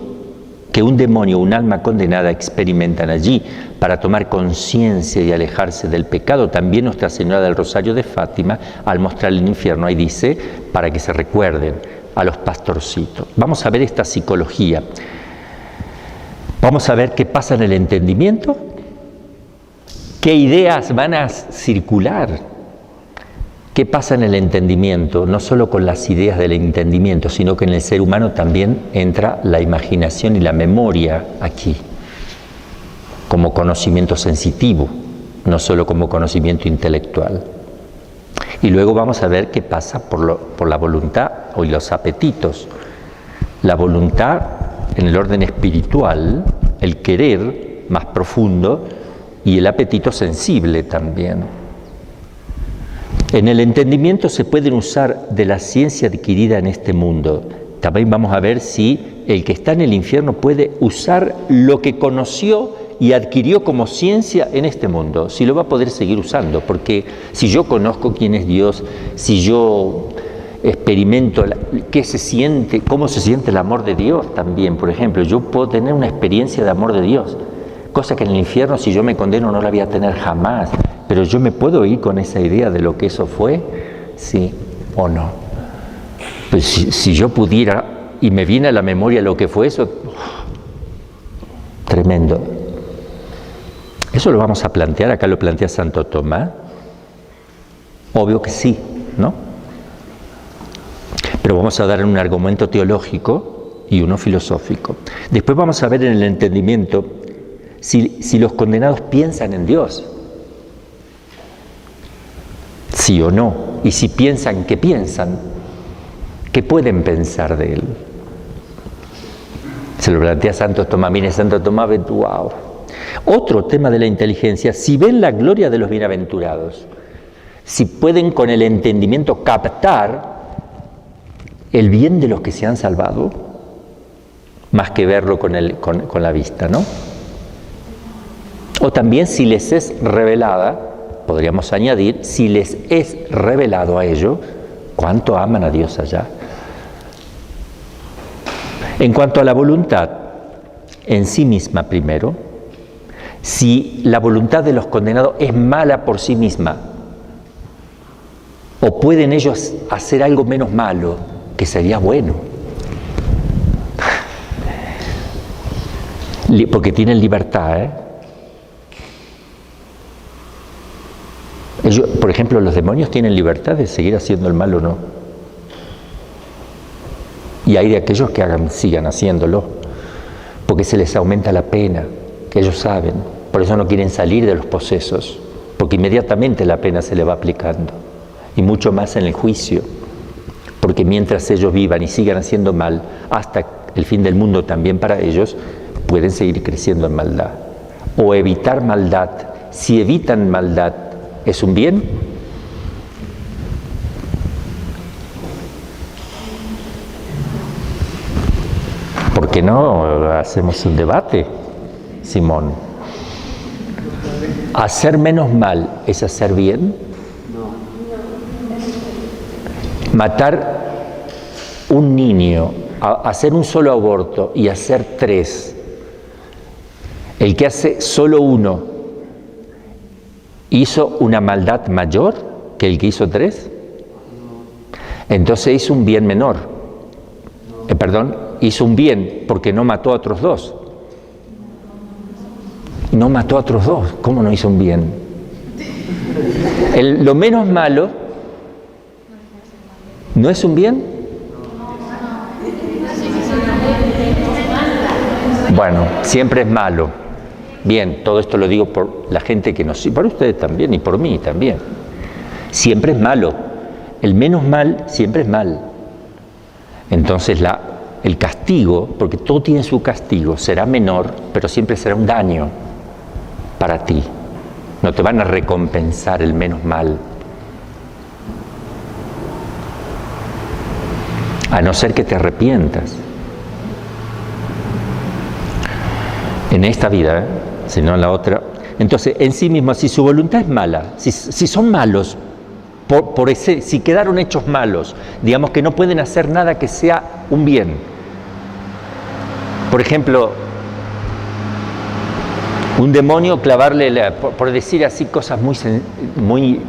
que un demonio o un alma condenada experimentan allí para tomar conciencia y alejarse del pecado. También Nuestra Señora del Rosario de Fátima, al mostrar el infierno, ahí dice, para que se recuerden a los pastorcitos. Vamos a ver esta psicología. Vamos a ver qué pasa en el entendimiento, qué ideas van a circular. ¿Qué pasa en el entendimiento? No solo con las ideas del entendimiento, sino que en el ser humano también entra la imaginación y la memoria aquí, como conocimiento sensitivo, no solo como conocimiento intelectual. Y luego vamos a ver qué pasa por la voluntad o los apetitos. La voluntad en el orden espiritual, el querer más profundo y el apetito sensible también. En el entendimiento se pueden usar de la ciencia adquirida en este mundo. También vamos a ver si el que está en el infierno puede usar lo que conoció y adquirió como ciencia en este mundo, si lo va a poder seguir usando, porque si yo conozco quién es Dios, si yo experimento qué se siente, cómo se siente el amor de Dios también, por ejemplo, yo puedo tener una experiencia de amor de Dios, cosa que en el infierno si yo me condeno no la voy a tener jamás. Pero yo me puedo ir con esa idea de lo que eso fue, sí o no. Pues si yo pudiera y me viene a la memoria lo que fue eso, tremendo. Eso lo vamos a plantear, acá lo plantea Santo Tomás. Obvio que sí, ¿no? Pero vamos a dar un argumento teológico y uno filosófico. Después vamos a ver en el entendimiento si los condenados piensan en Dios. Sí o no, y si piensan, ¿qué piensan? ¿Qué pueden pensar de Él? Se lo plantea Santo Tomás. Mire, Santo Tomás, wow. Otro tema de la inteligencia, si ven la gloria de los bienaventurados, si pueden con el entendimiento captar el bien de los que se han salvado, más que verlo con la vista, ¿no? O también si les es revelada, podríamos añadir, si les es revelado a ellos, cuánto aman a Dios allá. En cuanto a la voluntad en sí misma primero, si la voluntad de los condenados es mala por sí misma, o pueden ellos hacer algo menos malo, que sería bueno. Porque tienen libertad, ¿eh? Ellos, por ejemplo, los demonios tienen libertad de seguir haciendo el mal o no. Y hay de aquellos que sigan haciéndolo, porque se les aumenta la pena, que ellos saben. Por eso no quieren salir de los posesos, porque inmediatamente la pena se le va aplicando. Y mucho más en el juicio, porque mientras ellos vivan y sigan haciendo mal, hasta el fin del mundo también para ellos, pueden seguir creciendo en maldad. O evitar maldad. Si evitan maldad, ¿es un bien? ¿Por qué no hacemos un debate, Simón? ¿Hacer menos mal es hacer bien? Matar un niño, hacer un solo aborto y hacer 3. El que hace solo uno, ¿hizo una maldad mayor que el que hizo 3? Entonces hizo un bien menor. Hizo un bien porque no mató a otros 2. No mató a otros 2. ¿Cómo no hizo un bien? Lo menos malo no es un bien. Bueno, siempre es malo. Bien, todo esto lo digo por la gente que nos... Y por ustedes también, y por mí también. Siempre es malo. El menos mal siempre es mal. Entonces el castigo, porque todo tiene su castigo, será menor, pero siempre será un daño para ti. No te van a recompensar el menos mal. A no ser que te arrepientas. En esta vida, si no en la otra. Entonces, en sí mismo, si su voluntad es mala, si son malos, si quedaron hechos malos, digamos que no pueden hacer nada que sea un bien. por ejemplo, un demonio clavarle, por decir así cosas muy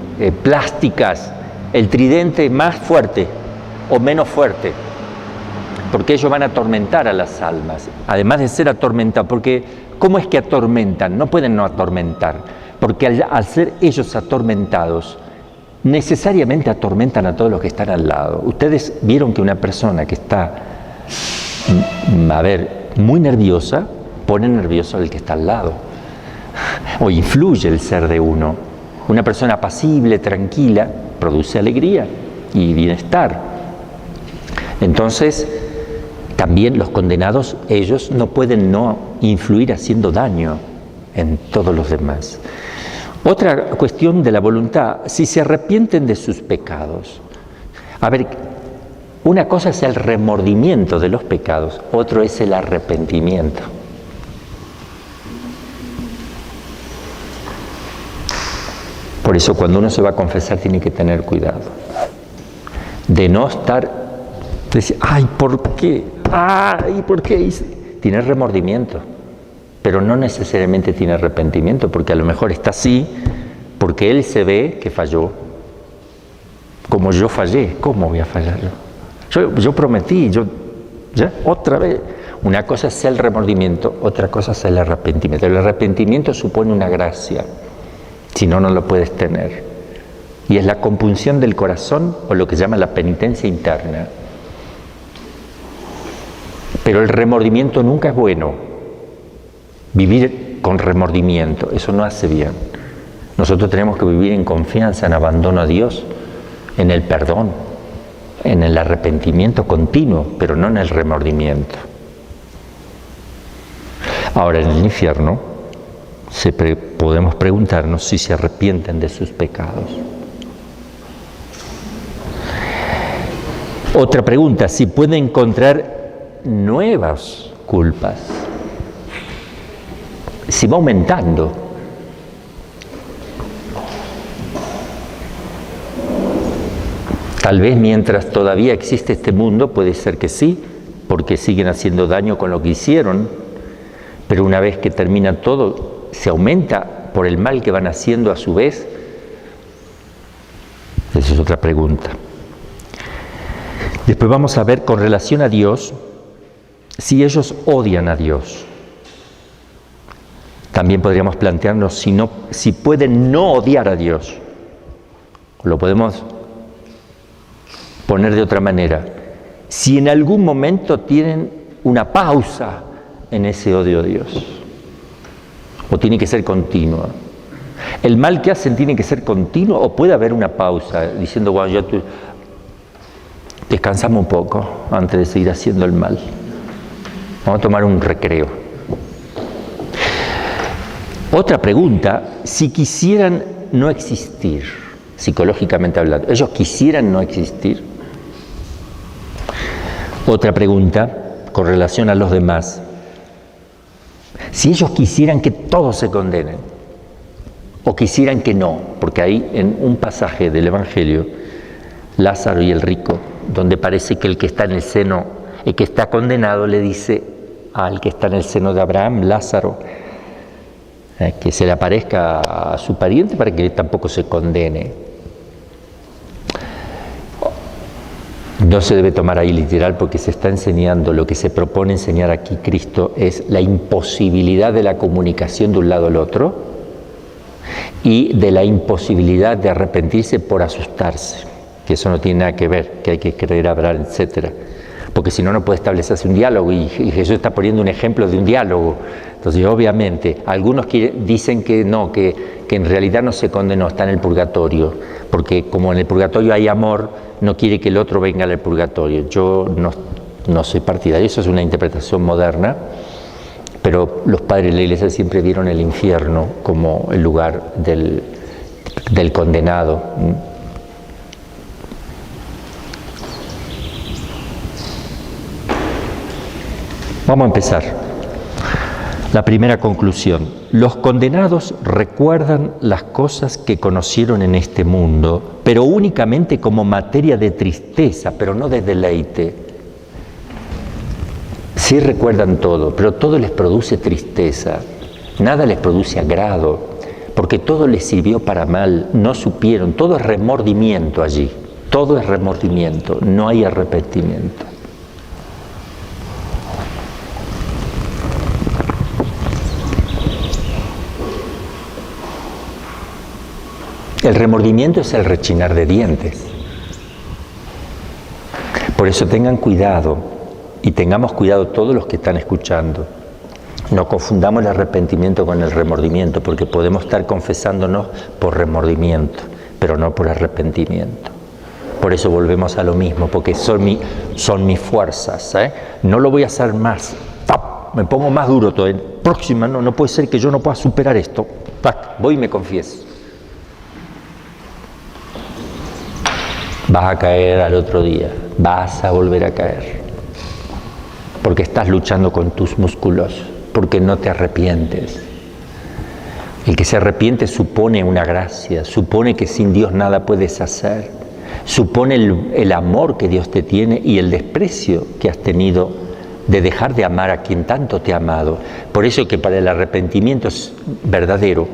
plásticas, el tridente más fuerte o menos fuerte, porque ellos van a atormentar a las almas, además de ser atormentados, porque ¿cómo es que atormentan? No pueden no atormentar, porque al ser ellos atormentados, necesariamente atormentan a todos los que están al lado. Ustedes vieron que una persona que está, muy nerviosa, pone nervioso al que está al lado, o influye el ser de uno. Una persona apacible, tranquila, produce alegría y bienestar. Entonces, también los condenados, ellos no pueden no influir haciendo daño en todos los demás. Otra cuestión de la voluntad, si se arrepienten de sus pecados. Una cosa es el remordimiento de los pecados, otro es el arrepentimiento. Por eso cuando uno se va a confesar tiene que tener cuidado de no estar, decir, ay, ¿por qué? Ay, ¿por qué hice? Tiene remordimiento, pero no necesariamente tiene arrepentimiento, porque a lo mejor está así porque él se ve que falló, como yo fallé. ¿Cómo voy a fallar yo? Yo prometí, ya otra vez. Una cosa es el remordimiento, otra cosa es el arrepentimiento. El arrepentimiento supone una gracia, si no, no lo puedes tener. Y es la compunción del corazón, o lo que se llama la penitencia interna. Pero el remordimiento nunca es bueno. Vivir con remordimiento, eso no hace bien. Nosotros tenemos que vivir en confianza, en abandono a Dios, en el perdón, en el arrepentimiento continuo, pero no en el remordimiento. Ahora, en el infierno, podemos preguntarnos si se arrepienten de sus pecados. Otra pregunta, si pueden encontrar nuevas culpas. Si va aumentando. Tal vez mientras todavía existe este mundo, puede ser que sí, porque siguen haciendo daño con lo que hicieron, pero una vez que termina todo, se aumenta por el mal que van haciendo a su vez. Esa es otra pregunta. Después vamos a ver con relación a Dios, si ellos odian a Dios. También podríamos plantearnos si pueden no odiar a Dios. Lo podemos poner de otra manera. Si en algún momento tienen una pausa en ese odio a Dios, o tiene que ser continua. El mal que hacen tiene que ser continuo, o puede haber una pausa diciendo, bueno, ya descansamos un poco antes de seguir haciendo el mal. Vamos a tomar un recreo. Otra pregunta, si quisieran no existir, psicológicamente hablando, ¿ellos quisieran no existir? Otra pregunta, con relación a los demás, si ellos quisieran que todos se condenen, o quisieran que no, porque ahí en un pasaje del Evangelio, Lázaro y el rico, donde parece que el que está en el seno, el que está condenado le dice al que está en el seno de Abraham, Lázaro, que se le aparezca a su pariente para que tampoco se condene. No se debe tomar ahí literal porque se está enseñando, lo que se propone enseñar aquí Cristo es la imposibilidad de la comunicación de un lado al otro y de la imposibilidad de arrepentirse por asustarse, que eso no tiene nada que ver, que hay que creer, hablar, etcétera. Porque si no, no puede establecerse un diálogo y Jesús está poniendo un ejemplo de un diálogo. Entonces, obviamente, algunos dicen que no, que en realidad no se condenó, está en el purgatorio, porque como en el purgatorio hay amor, no quiere que el otro venga al purgatorio. Yo no soy partidario, eso es una interpretación moderna, pero los padres de la Iglesia siempre vieron el infierno como el lugar del condenado. Vamos a empezar. La primera conclusión. Los condenados recuerdan las cosas que conocieron en este mundo, pero únicamente como materia de tristeza, pero no de deleite. Sí recuerdan todo, pero todo les produce tristeza, nada les produce agrado, porque todo les sirvió para mal, no supieron, todo es remordimiento allí, todo es remordimiento, no hay arrepentimiento. El remordimiento es el rechinar de dientes. Por eso tengan cuidado y tengamos cuidado todos los que están escuchando. No confundamos el arrepentimiento con el remordimiento, porque podemos estar confesándonos por remordimiento, pero no por arrepentimiento. Por eso volvemos a lo mismo, porque son mis fuerzas, ¿eh? No lo voy a hacer más. ¡Tap! Me pongo más duro todavía. Próxima, no puede ser que yo no pueda superar esto. ¡Tac! Voy y me confieso. Vas a caer al otro día, vas a volver a caer, porque estás luchando con tus músculos, porque no te arrepientes. El que se arrepiente supone una gracia, supone que sin Dios nada puedes hacer, supone el amor que Dios te tiene y el desprecio que has tenido de dejar de amar a quien tanto te ha amado. Por eso que para el arrepentimiento es verdadero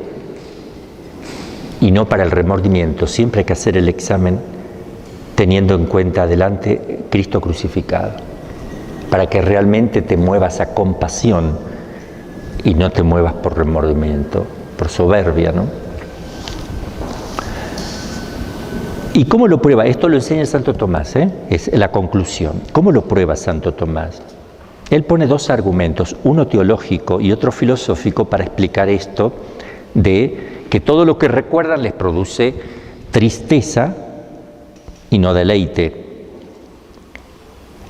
y no para el remordimiento, siempre hay que hacer el examen teniendo en cuenta adelante Cristo crucificado, para que realmente te muevas a compasión y no te muevas por remordimiento, por soberbia, ¿no? ¿Y cómo lo prueba? Esto lo enseña Santo Tomás, es la conclusión. ¿Cómo lo prueba Santo Tomás? Él pone dos argumentos, uno teológico y otro filosófico, para explicar esto de que todo lo que recuerdan les produce tristeza y no deleite.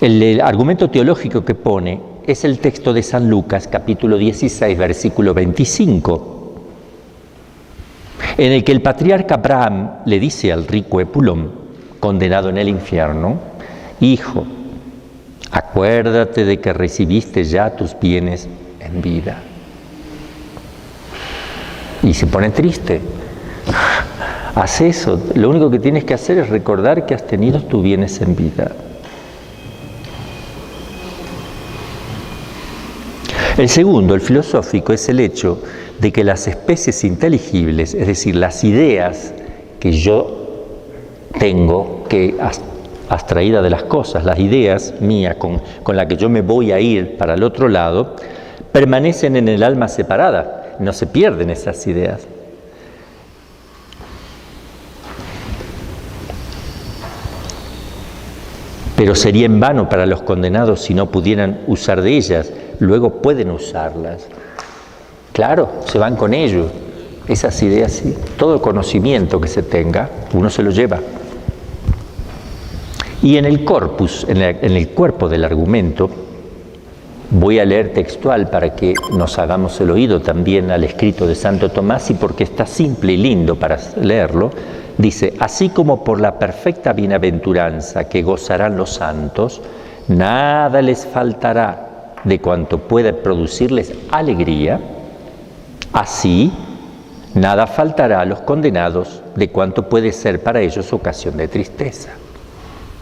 El argumento teológico que pone es el texto de San Lucas, capítulo 16, versículo 25, en el que el patriarca Abraham le dice al rico Epulón, condenado en el infierno: hijo, acuérdate de que recibiste ya tus bienes en vida. Y se pone triste. Haz eso, lo único que tienes que hacer es recordar que has tenido tus bienes en vida. El segundo, el filosófico, es el hecho de que las especies inteligibles, es decir, las ideas que yo tengo, que abstraída de las cosas, las ideas mías con las que yo me voy a ir para el otro lado, permanecen en el alma separada, no se pierden esas ideas. Pero sería en vano para los condenados si no pudieran usar de ellas. Luego pueden usarlas. Claro, se van con ellos. Esas ideas, sí. Todo conocimiento que se tenga, uno se lo lleva. Y en el corpus, en el cuerpo del argumento, voy a leer textual para que nos hagamos el oído también al escrito de Santo Tomás, y porque está simple y lindo para leerlo. Dice: así como por la perfecta bienaventuranza que gozarán los santos, nada les faltará de cuanto pueda producirles alegría, así nada faltará a los condenados de cuanto puede ser para ellos ocasión de tristeza.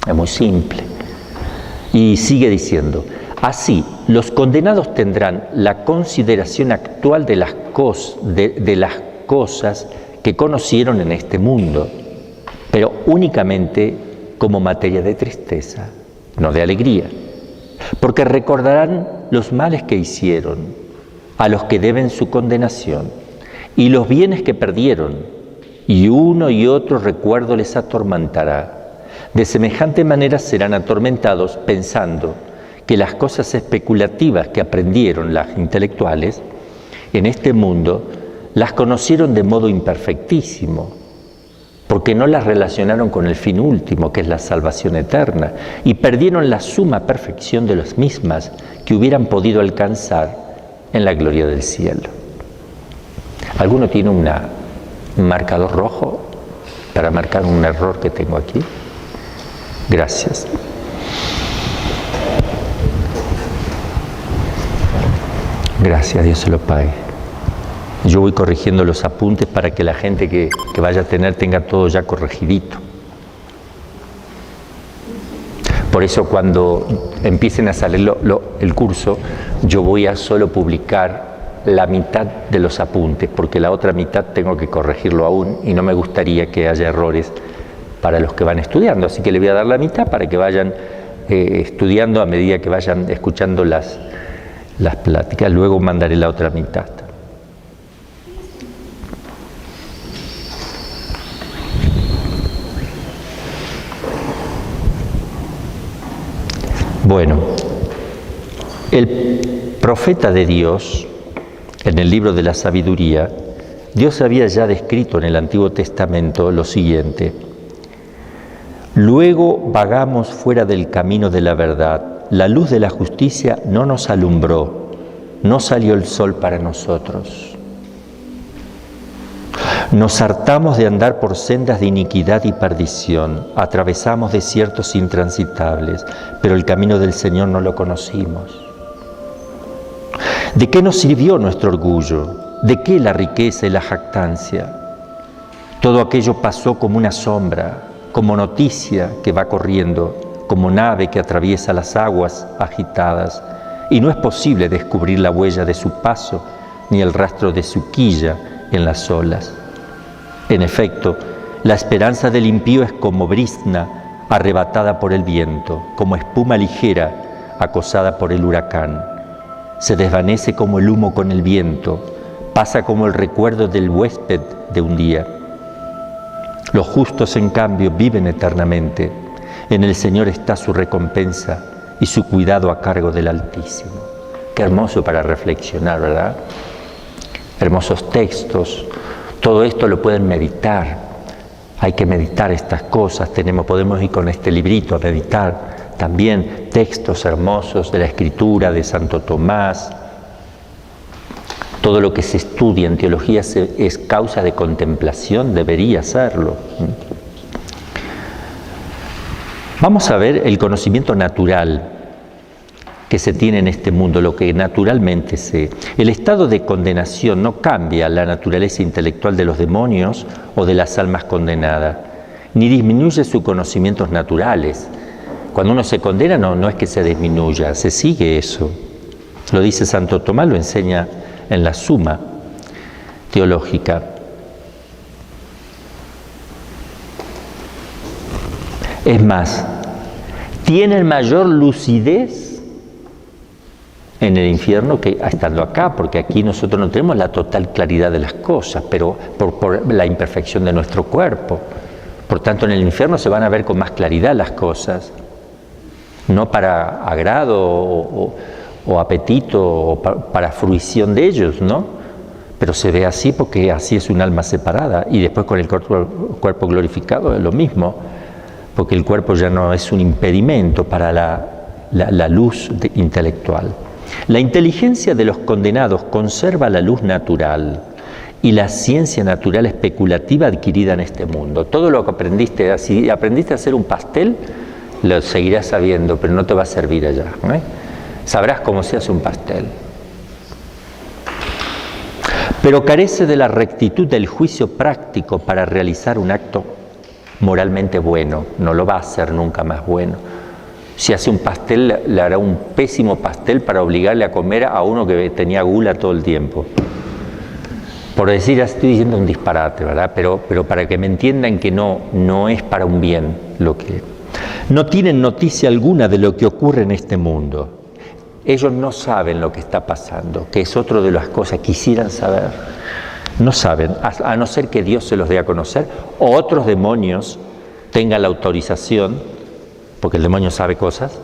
Es muy simple. Y sigue diciendo: así los condenados tendrán la consideración actual de las cosas que conocieron en este mundo, pero únicamente como materia de tristeza, no de alegría, porque recordarán los males que hicieron, a los que deben su condenación, y los bienes que perdieron, y uno y otro recuerdo les atormentará. De semejante manera serán atormentados pensando que las cosas especulativas que aprendieron las intelectuales en este mundo las conocieron de modo imperfectísimo, porque no las relacionaron con el fin último, que es la salvación eterna, y perdieron la suma perfección de las mismas que hubieran podido alcanzar en la gloria del cielo. ¿Alguno tiene un marcador rojo para marcar un error que tengo aquí? Gracias. Gracias, Dios se lo pague. Yo voy corrigiendo los apuntes para que la gente que vaya a tener tenga todo ya corregidito. Por eso cuando empiecen a salir el curso, yo voy a solo publicar la mitad de los apuntes, porque la otra mitad tengo que corregirlo aún y no me gustaría que haya errores para los que van estudiando. Así que le voy a dar la mitad para que vayan estudiando a medida que vayan escuchando las pláticas. Luego mandaré la otra mitad. Bueno, el profeta de Dios, en el libro de la sabiduría, Dios había ya descrito en el Antiguo Testamento lo siguiente: luego vagamos fuera del camino de la verdad, la luz de la justicia no nos alumbró, no salió el sol para nosotros. Nos hartamos de andar por sendas de iniquidad y perdición, atravesamos desiertos intransitables, pero el camino del Señor no lo conocimos. ¿De qué nos sirvió nuestro orgullo? ¿De qué la riqueza y la jactancia? Todo aquello pasó como una sombra, como noticia que va corriendo, como nave que atraviesa las aguas agitadas, y no es posible descubrir la huella de su paso ni el rastro de su quilla en las olas. En efecto, la esperanza del impío es como brizna arrebatada por el viento, como espuma ligera acosada por el huracán. Se desvanece como el humo con el viento, pasa como el recuerdo del huésped de un día. Los justos, en cambio, viven eternamente. En el Señor está su recompensa y su cuidado a cargo del Altísimo. Qué hermoso para reflexionar, ¿verdad? Hermosos textos. Todo esto lo pueden meditar. Hay que meditar estas cosas. Podemos ir con este librito a meditar. También textos hermosos de la Escritura, de Santo Tomás. Todo lo que se estudia en teología es causa de contemplación, debería serlo. Vamos a ver el conocimiento natural que se tiene en este mundo, lo que naturalmente se... El estado de condenación no cambia la naturaleza intelectual de los demonios o de las almas condenadas, ni disminuye sus conocimientos naturales. Cuando uno se condena no es que se disminuya, se sigue eso. Lo dice Santo Tomás, lo enseña en la Suma Teológica. Es más, tienen mayor lucidez en el infierno que estando acá, porque aquí nosotros no tenemos la total claridad de las cosas, pero por la imperfección de nuestro cuerpo. Por tanto, en el infierno se van a ver con más claridad las cosas, no para agrado o apetito o para fruición de ellos, ¿no? Pero se ve así porque así es un alma separada, y después con el cuerpo glorificado es lo mismo, porque el cuerpo ya no es un impedimento para la luz intelectual. La inteligencia de los condenados conserva la luz natural y la ciencia natural especulativa adquirida en este mundo. Todo lo que aprendiste, si aprendiste a hacer un pastel, lo seguirás sabiendo, pero no te va a servir allá, ¿no? Sabrás cómo se hace un pastel. Pero carece de la rectitud del juicio práctico para realizar un acto moralmente bueno. No lo va a hacer nunca más bueno. Si hace un pastel, le hará un pésimo pastel para obligarle a comer a uno que tenía gula todo el tiempo. Por decir, estoy diciendo un disparate, ¿verdad? Pero para que me entiendan que no es para un bien lo que... No tienen noticia alguna de lo que ocurre en este mundo. Ellos no saben lo que está pasando, que es otra de las cosas que quisieran saber. No saben, a no ser que Dios se los dé a conocer, o otros demonios tengan la autorización, porque el demonio sabe cosas,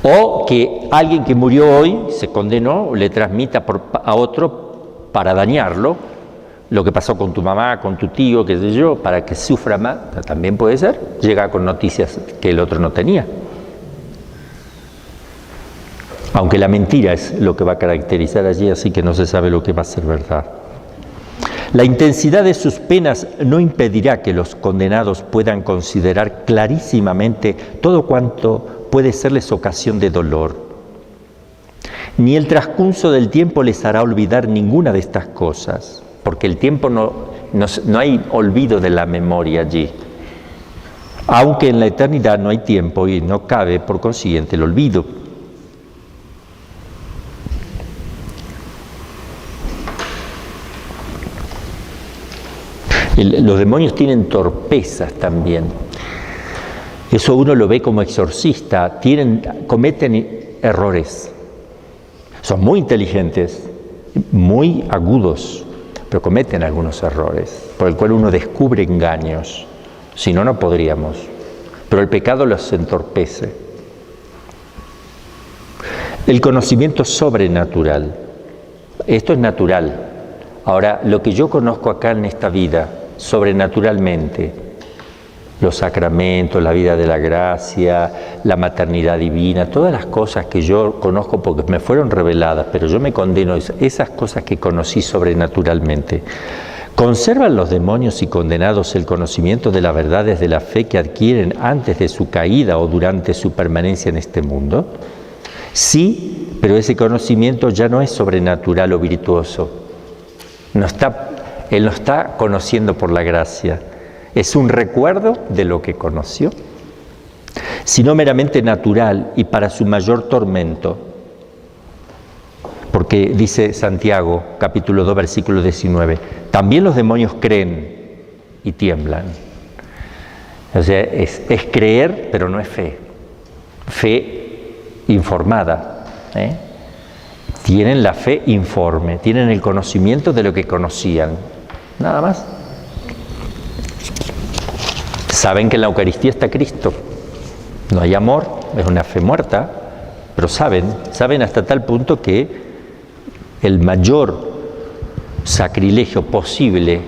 o que alguien que murió hoy, se condenó, le transmita a otro para dañarlo, lo que pasó con tu mamá, con tu tío, qué sé yo, para que sufra más, también puede ser, llega con noticias que el otro no tenía. Aunque la mentira es lo que va a caracterizar allí, así que no se sabe lo que va a ser verdad. La intensidad de sus penas no impedirá que los condenados puedan considerar clarísimamente todo cuanto puede serles ocasión de dolor. Ni el transcurso del tiempo les hará olvidar ninguna de estas cosas, porque el tiempo no hay olvido de la memoria allí. aunque en la eternidad no hay tiempo y no cabe, por consiguiente, el olvido. Los demonios tienen torpezas también. Eso uno lo ve como exorcista. Cometen errores. Son muy inteligentes, muy agudos, pero cometen algunos errores, por el cual uno descubre engaños. Si no, no podríamos. Pero el pecado los entorpece. El conocimiento sobrenatural. Esto es natural. Ahora, lo que yo conozco acá en esta vida, sobrenaturalmente, los sacramentos, la vida de la gracia, la maternidad divina, todas las cosas que yo conozco porque me fueron reveladas, pero yo me condeno a esas cosas que conocí sobrenaturalmente. ¿Conservan los demonios y condenados el conocimiento de las verdades de la fe que adquieren antes de su caída o durante su permanencia en este mundo? Sí, pero ese conocimiento ya no es sobrenatural o virtuoso. Él no está conociendo por la gracia. Es un recuerdo de lo que conoció, sino meramente natural y para su mayor tormento. Porque dice Santiago, capítulo 2, versículo 19, también los demonios creen y tiemblan. O sea, es creer, pero no es fe. Fe informada. Tienen la fe informe, tienen el conocimiento de lo que conocían. Nada más. Saben que en la Eucaristía está Cristo. No hay amor, es una fe muerta, pero saben hasta tal punto que el mayor sacrilegio posible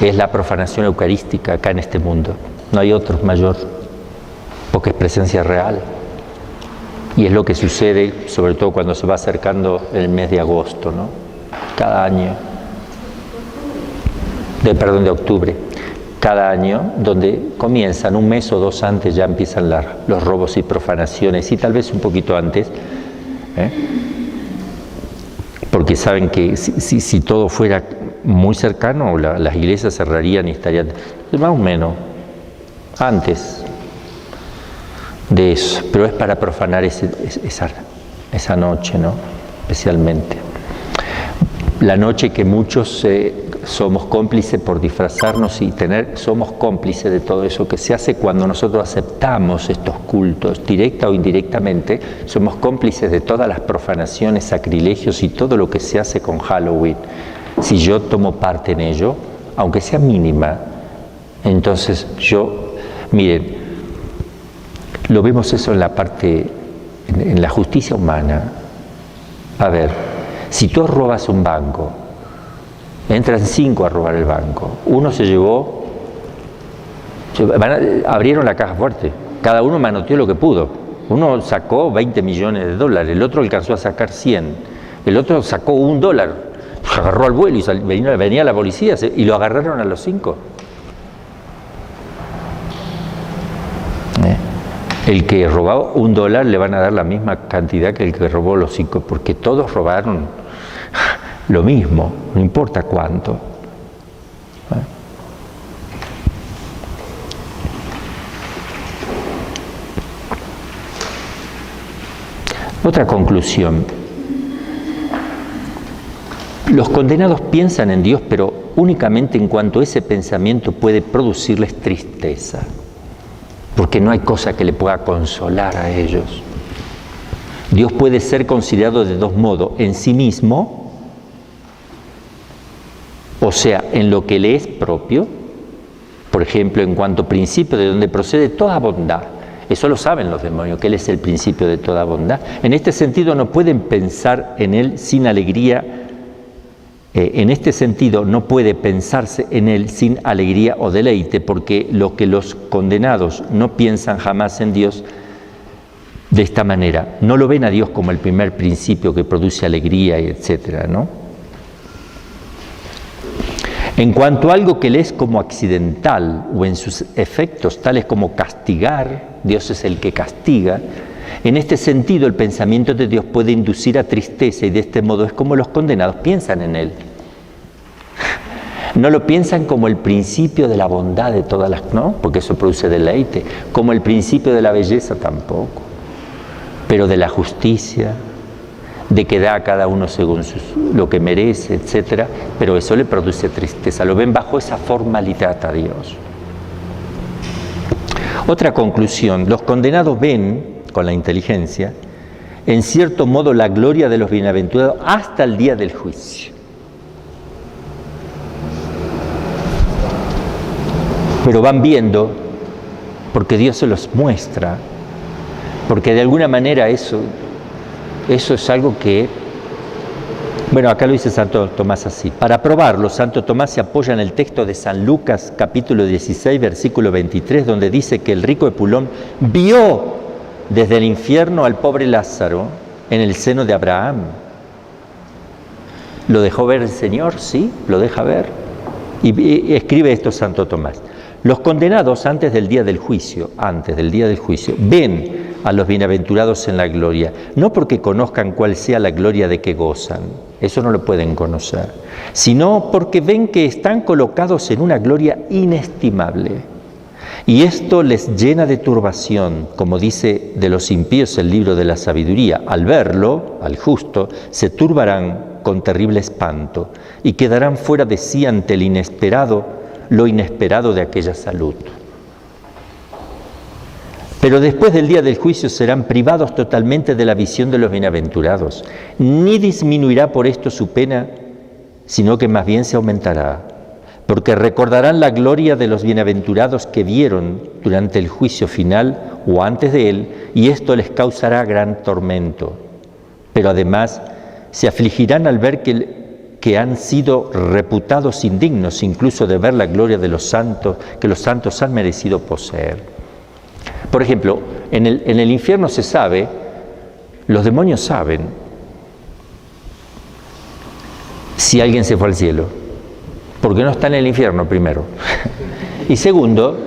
es la profanación eucarística acá en este mundo. No hay otro mayor, porque es presencia real. Y es lo que sucede, sobre todo cuando se va acercando el mes de agosto, ¿no? Cada año. De octubre. Cada año, donde comienzan un mes o dos antes, ya empiezan los robos y profanaciones, y tal vez un poquito antes, porque saben que si todo fuera muy cercano, las iglesias cerrarían y estarían, más o menos, antes de eso, pero es para profanar esa noche, ¿no? Especialmente. La noche que muchos somos cómplices por disfrazarnos y somos cómplices de todo eso que se hace cuando nosotros aceptamos estos cultos, directa o indirectamente, somos cómplices de todas las profanaciones, sacrilegios y todo lo que se hace con Halloween. Si yo tomo parte en ello, aunque sea mínima, entonces miren, lo vemos eso en la parte, en la justicia humana. A ver, si tú robas un banco, entran 5 a robar el banco. Uno abrieron la caja fuerte. Cada uno manoteó lo que pudo. Uno sacó 20 millones de dólares, el otro alcanzó a sacar 100. El otro sacó $1. Agarró al vuelo y venía la policía y lo agarraron a los 5. El que robó $1 le van a dar la misma cantidad que el que robó los 5, porque todos robaron lo mismo, no importa cuánto. Otra conclusión. Los condenados piensan en Dios, pero únicamente en cuanto ese pensamiento puede producirles tristeza, porque no hay cosa que le pueda consolar a ellos. Dios puede ser considerado de dos modos: en sí mismo, o sea, en lo que le es propio, por ejemplo, en cuanto principio de donde procede toda bondad. Eso lo saben los demonios, que Él es el principio de toda bondad. En este sentido no pueden pensar en Él sin alegría. En este sentido no puede pensarse en Él sin alegría o deleite, porque lo que los condenados no piensan jamás en Dios de esta manera. No lo ven a Dios como el primer principio que produce alegría, etcétera, ¿no? En cuanto a algo que le es como accidental o en sus efectos tales como castigar, Dios es el que castiga. En este sentido, el pensamiento de Dios puede inducir a tristeza y de este modo es como los condenados piensan en Él. No lo piensan como el principio de la bondad de todas las, ¿no? Porque eso produce deleite. Como el principio de la belleza tampoco. Pero de la justicia, de que da a cada uno según lo que merece, etc. Pero eso le produce tristeza. Lo ven bajo esa formalidad a Dios. Otra conclusión. Los condenados ven, con la inteligencia, en cierto modo la gloria de los bienaventurados hasta el día del juicio. Pero van viendo, porque Dios se los muestra, porque de alguna manera eso es algo que, bueno, acá lo dice Santo Tomás así. Para probarlo, Santo Tomás se apoya en el texto de San Lucas, capítulo 16, versículo 23, donde dice que el rico Epulón vio desde el infierno al pobre Lázaro en el seno de Abraham. ¿Lo dejó ver el Señor? Sí, lo deja ver. Y escribe esto Santo Tomás. Los condenados antes del día del juicio, ven a los bienaventurados en la gloria, no porque conozcan cuál sea la gloria de que gozan, eso no lo pueden conocer, sino porque ven que están colocados en una gloria inestimable. Y esto les llena de turbación, como dice de los impíos el libro de la sabiduría. Al verlo, al justo, se turbarán con terrible espanto y quedarán fuera de sí ante lo inesperado de aquella salud. Pero después del día del juicio serán privados totalmente de la visión de los bienaventurados. Ni disminuirá por esto su pena, sino que más bien se aumentará, porque recordarán la gloria de los bienaventurados que vieron durante el juicio final o antes de él, y esto les causará gran tormento. Pero además se afligirán al ver que han sido reputados indignos incluso de ver la gloria de los santos, que los santos han merecido poseer. Por ejemplo, en el infierno se sabe, los demonios saben si alguien se fue al cielo, porque no está en el infierno primero. Y segundo,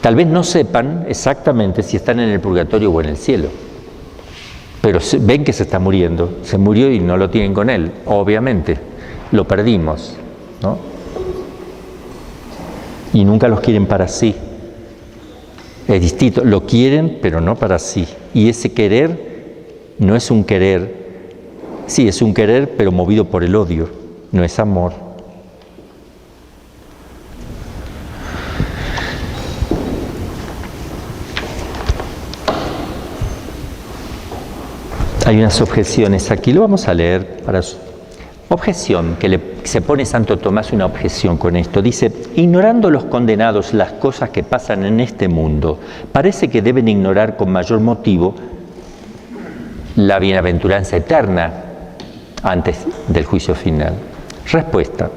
tal vez no sepan exactamente si están en el purgatorio o en el cielo. Pero ven que se está muriendo, se murió y no lo tienen con él, obviamente, lo perdimos, ¿no? Y nunca los quieren para sí. Es distinto, lo quieren, pero no para sí. Y ese querer no es un querer, sí, es un querer, pero movido por el odio, no es amor. Hay unas objeciones aquí, lo vamos a leer. Objeción, que se pone Santo Tomás una objeción con esto. Dice, ignorando los condenados las cosas que pasan en este mundo, parece que deben ignorar con mayor motivo la bienaventuranza eterna antes del juicio final. Respuesta,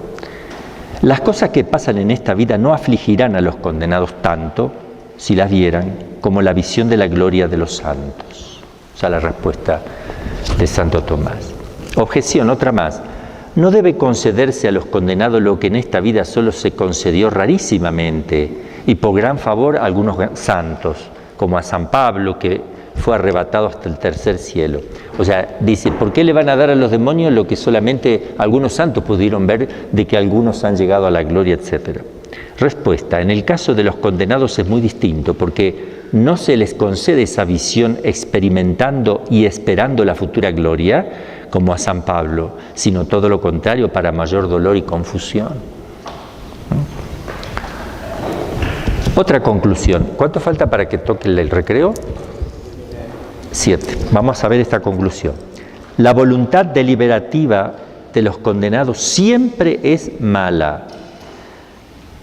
las cosas que pasan en esta vida no afligirán a los condenados tanto, si las vieran, como la visión de la gloria de los santos. O sea, la respuesta de Santo Tomás. Objeción, otra más. No debe concederse a los condenados lo que en esta vida solo se concedió rarísimamente y por gran favor a algunos santos, como a San Pablo, que fue arrebatado hasta el tercer cielo. O sea, dice, ¿por qué le van a dar a los demonios lo que solamente algunos santos pudieron ver, de que algunos han llegado a la gloria, etcétera? Respuesta, en el caso de los condenados es muy distinto, porque no se les concede esa visión experimentando y esperando la futura gloria, como a San Pablo, sino todo lo contrario, para mayor dolor y confusión. Otra conclusión. ¿Cuánto falta para que toque el recreo? 7. Vamos a ver esta conclusión. La voluntad deliberativa de los condenados siempre es mala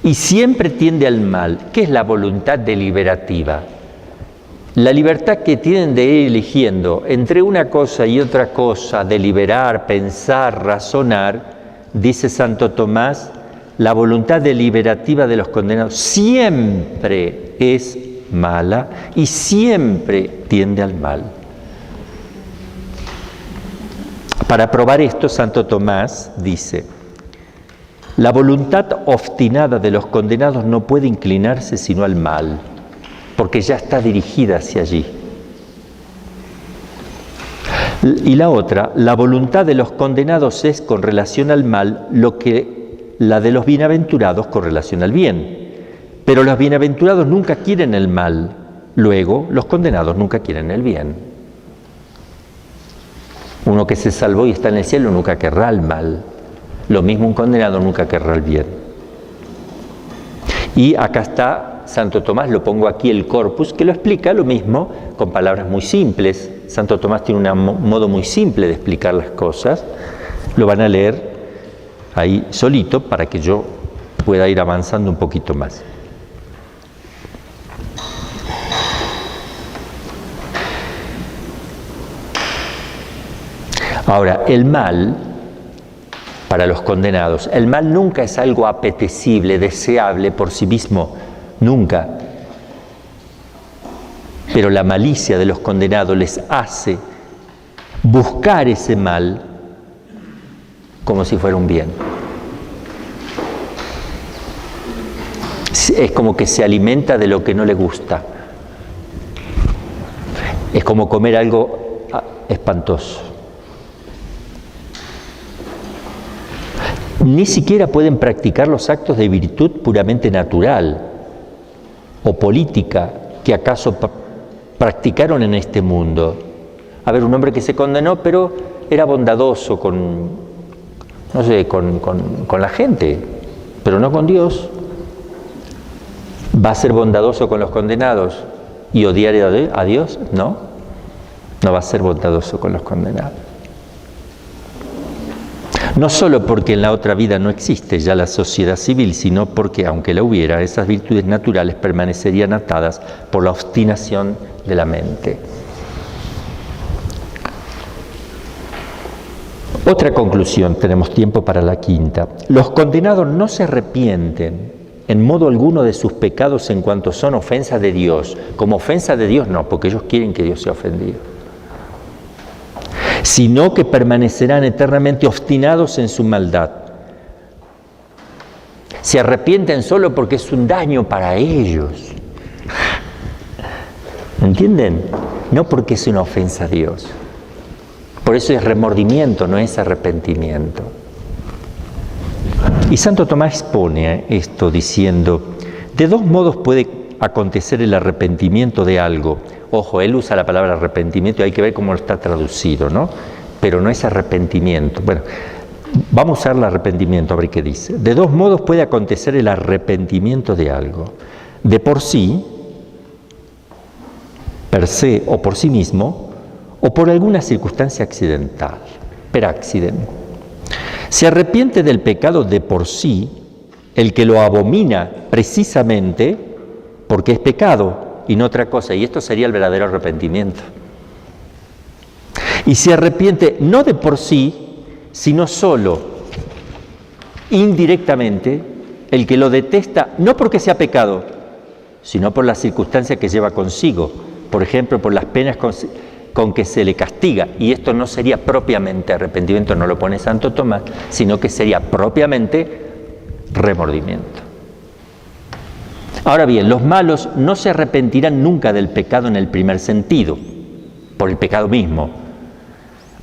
y siempre tiende al mal. ¿Qué es la voluntad deliberativa? La libertad que tienen de ir eligiendo entre una cosa y otra cosa, deliberar, pensar, razonar, dice Santo Tomás, la voluntad deliberativa de los condenados siempre es mala y siempre tiende al mal. Para probar esto, Santo Tomás dice, la voluntad obstinada de los condenados no puede inclinarse sino al mal, porque ya está dirigida hacia allí. Y la otra, la voluntad de los condenados es, con relación al mal, lo que la de los bienaventurados con relación al bien. Pero los bienaventurados nunca quieren el mal, luego los condenados nunca quieren el bien. Uno que se salvó y está en el cielo nunca querrá el mal. Lo mismo un condenado nunca querrá el bien. Y acá está Santo Tomás, lo pongo aquí el corpus, que lo explica lo mismo con palabras muy simples. Santo Tomás tiene un modo muy simple de explicar las cosas. Lo van a leer ahí solito para que yo pueda ir avanzando un poquito más. Ahora, el mal, para los condenados, el mal nunca es algo apetecible, deseable por sí mismo, nunca. Pero la malicia de los condenados les hace buscar ese mal como si fuera un bien. Es como que se alimenta de lo que no le gusta. Es como comer algo espantoso. Ni siquiera pueden practicar los actos de virtud puramente natural o política que acaso practicaron en este mundo. A ver, un hombre que se condenó, pero era bondadoso con la gente, pero no con Dios. ¿Va a ser bondadoso con los condenados y odiar a Dios? No, no va a ser bondadoso con los condenados. No solo porque en la otra vida no existe ya la sociedad civil, sino porque, aunque la hubiera, esas virtudes naturales permanecerían atadas por la obstinación de la mente. Otra conclusión, tenemos tiempo para la quinta. Los condenados no se arrepienten en modo alguno de sus pecados en cuanto son ofensa de Dios. Como ofensa de Dios no, porque ellos quieren que Dios sea ofendido. Sino que permanecerán eternamente obstinados en su maldad. Se arrepienten solo porque es un daño para ellos. ¿Entienden? No porque es una ofensa a Dios. Por eso es remordimiento, no es arrepentimiento. Y Santo Tomás expone esto diciendo, de dos modos puede acontecer el arrepentimiento de algo. Ojo, él usa la palabra arrepentimiento y hay que ver cómo está traducido, ¿no? Pero no es arrepentimiento. Bueno, vamos a usar el arrepentimiento, a ver qué dice. De dos modos puede acontecer el arrepentimiento de algo. De por sí, per se o por sí mismo, o por alguna circunstancia accidental, per accident. Se arrepiente del pecado de por sí el que lo abomina precisamente porque es pecado y no otra cosa, y esto sería el verdadero arrepentimiento. Y se arrepiente no de por sí, sino solo indirectamente el que lo detesta no porque sea pecado, sino por las circunstancias que lleva consigo, por ejemplo, por las penas con que se le castiga, y esto no sería propiamente arrepentimiento, no lo pone Santo Tomás, sino que sería propiamente remordimiento. Ahora bien, los malos no se arrepentirán nunca del pecado en el primer sentido, por el pecado mismo,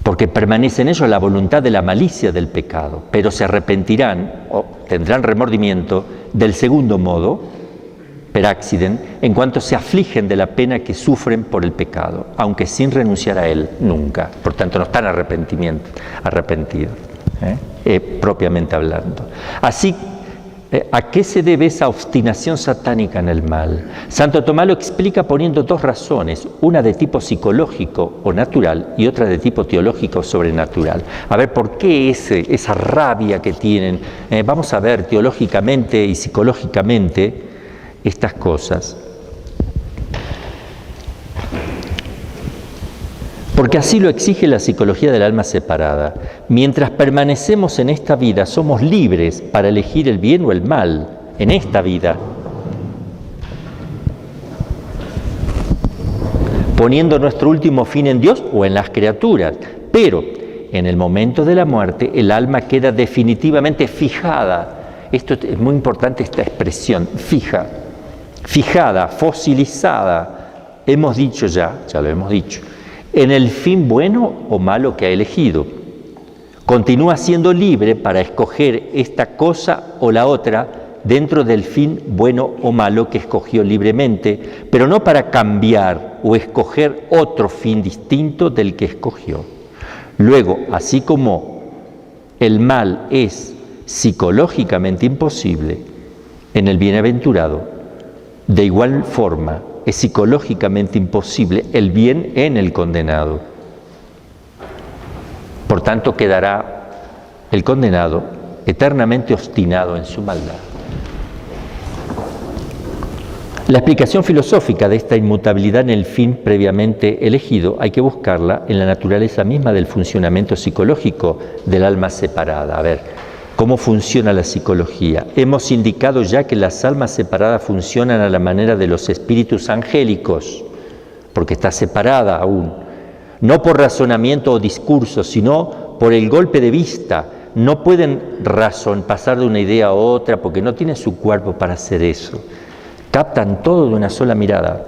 porque permanece en ellos la voluntad de la malicia del pecado, pero se arrepentirán o tendrán remordimiento del segundo modo, per accident, en cuanto se afligen de la pena que sufren por el pecado, aunque sin renunciar a él nunca. Por tanto, no están arrepentidos, propiamente hablando. Así, ¿a qué se debe esa obstinación satánica en el mal? Santo Tomás lo explica poniendo dos razones, una de tipo psicológico o natural y otra de tipo teológico o sobrenatural. A ver, ¿por qué esa rabia que tienen? Vamos a ver teológicamente y psicológicamente estas cosas. Porque así lo exige la psicología del alma separada. Mientras permanecemos en esta vida, somos libres para elegir el bien o el mal, en esta vida. Poniendo nuestro último fin en Dios o en las criaturas. Pero en el momento de la muerte, el alma queda definitivamente fijada. Esto es muy importante, esta expresión, fijada, fosilizada. Hemos dicho ya lo hemos dicho, en el fin bueno o malo que ha elegido. continúa siendo libre para escoger esta cosa o la otra dentro del fin bueno o malo que escogió libremente, pero no para cambiar o escoger otro fin distinto del que escogió. Luego, así como el mal es psicológicamente imposible en el bienaventurado, de igual forma es psicológicamente imposible el bien en el condenado. Por tanto, quedará el condenado eternamente obstinado en su maldad. La explicación filosófica de esta inmutabilidad en el fin previamente elegido hay que buscarla en la naturaleza misma del funcionamiento psicológico del alma separada. A ver, ¿cómo funciona la psicología? Hemos indicado ya que las almas separadas funcionan a la manera de los espíritus angélicos, porque está separada aún, no por razonamiento o discurso, sino por el golpe de vista. No pueden pasar de una idea a otra porque no tienen su cuerpo para hacer eso. Captan todo de una sola mirada.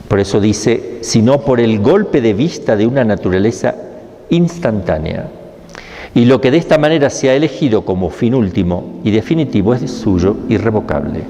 Por eso dice, sino por el golpe de vista de una naturaleza instantánea. Y lo que de esta manera se ha elegido como fin último y definitivo es suyo irrevocable.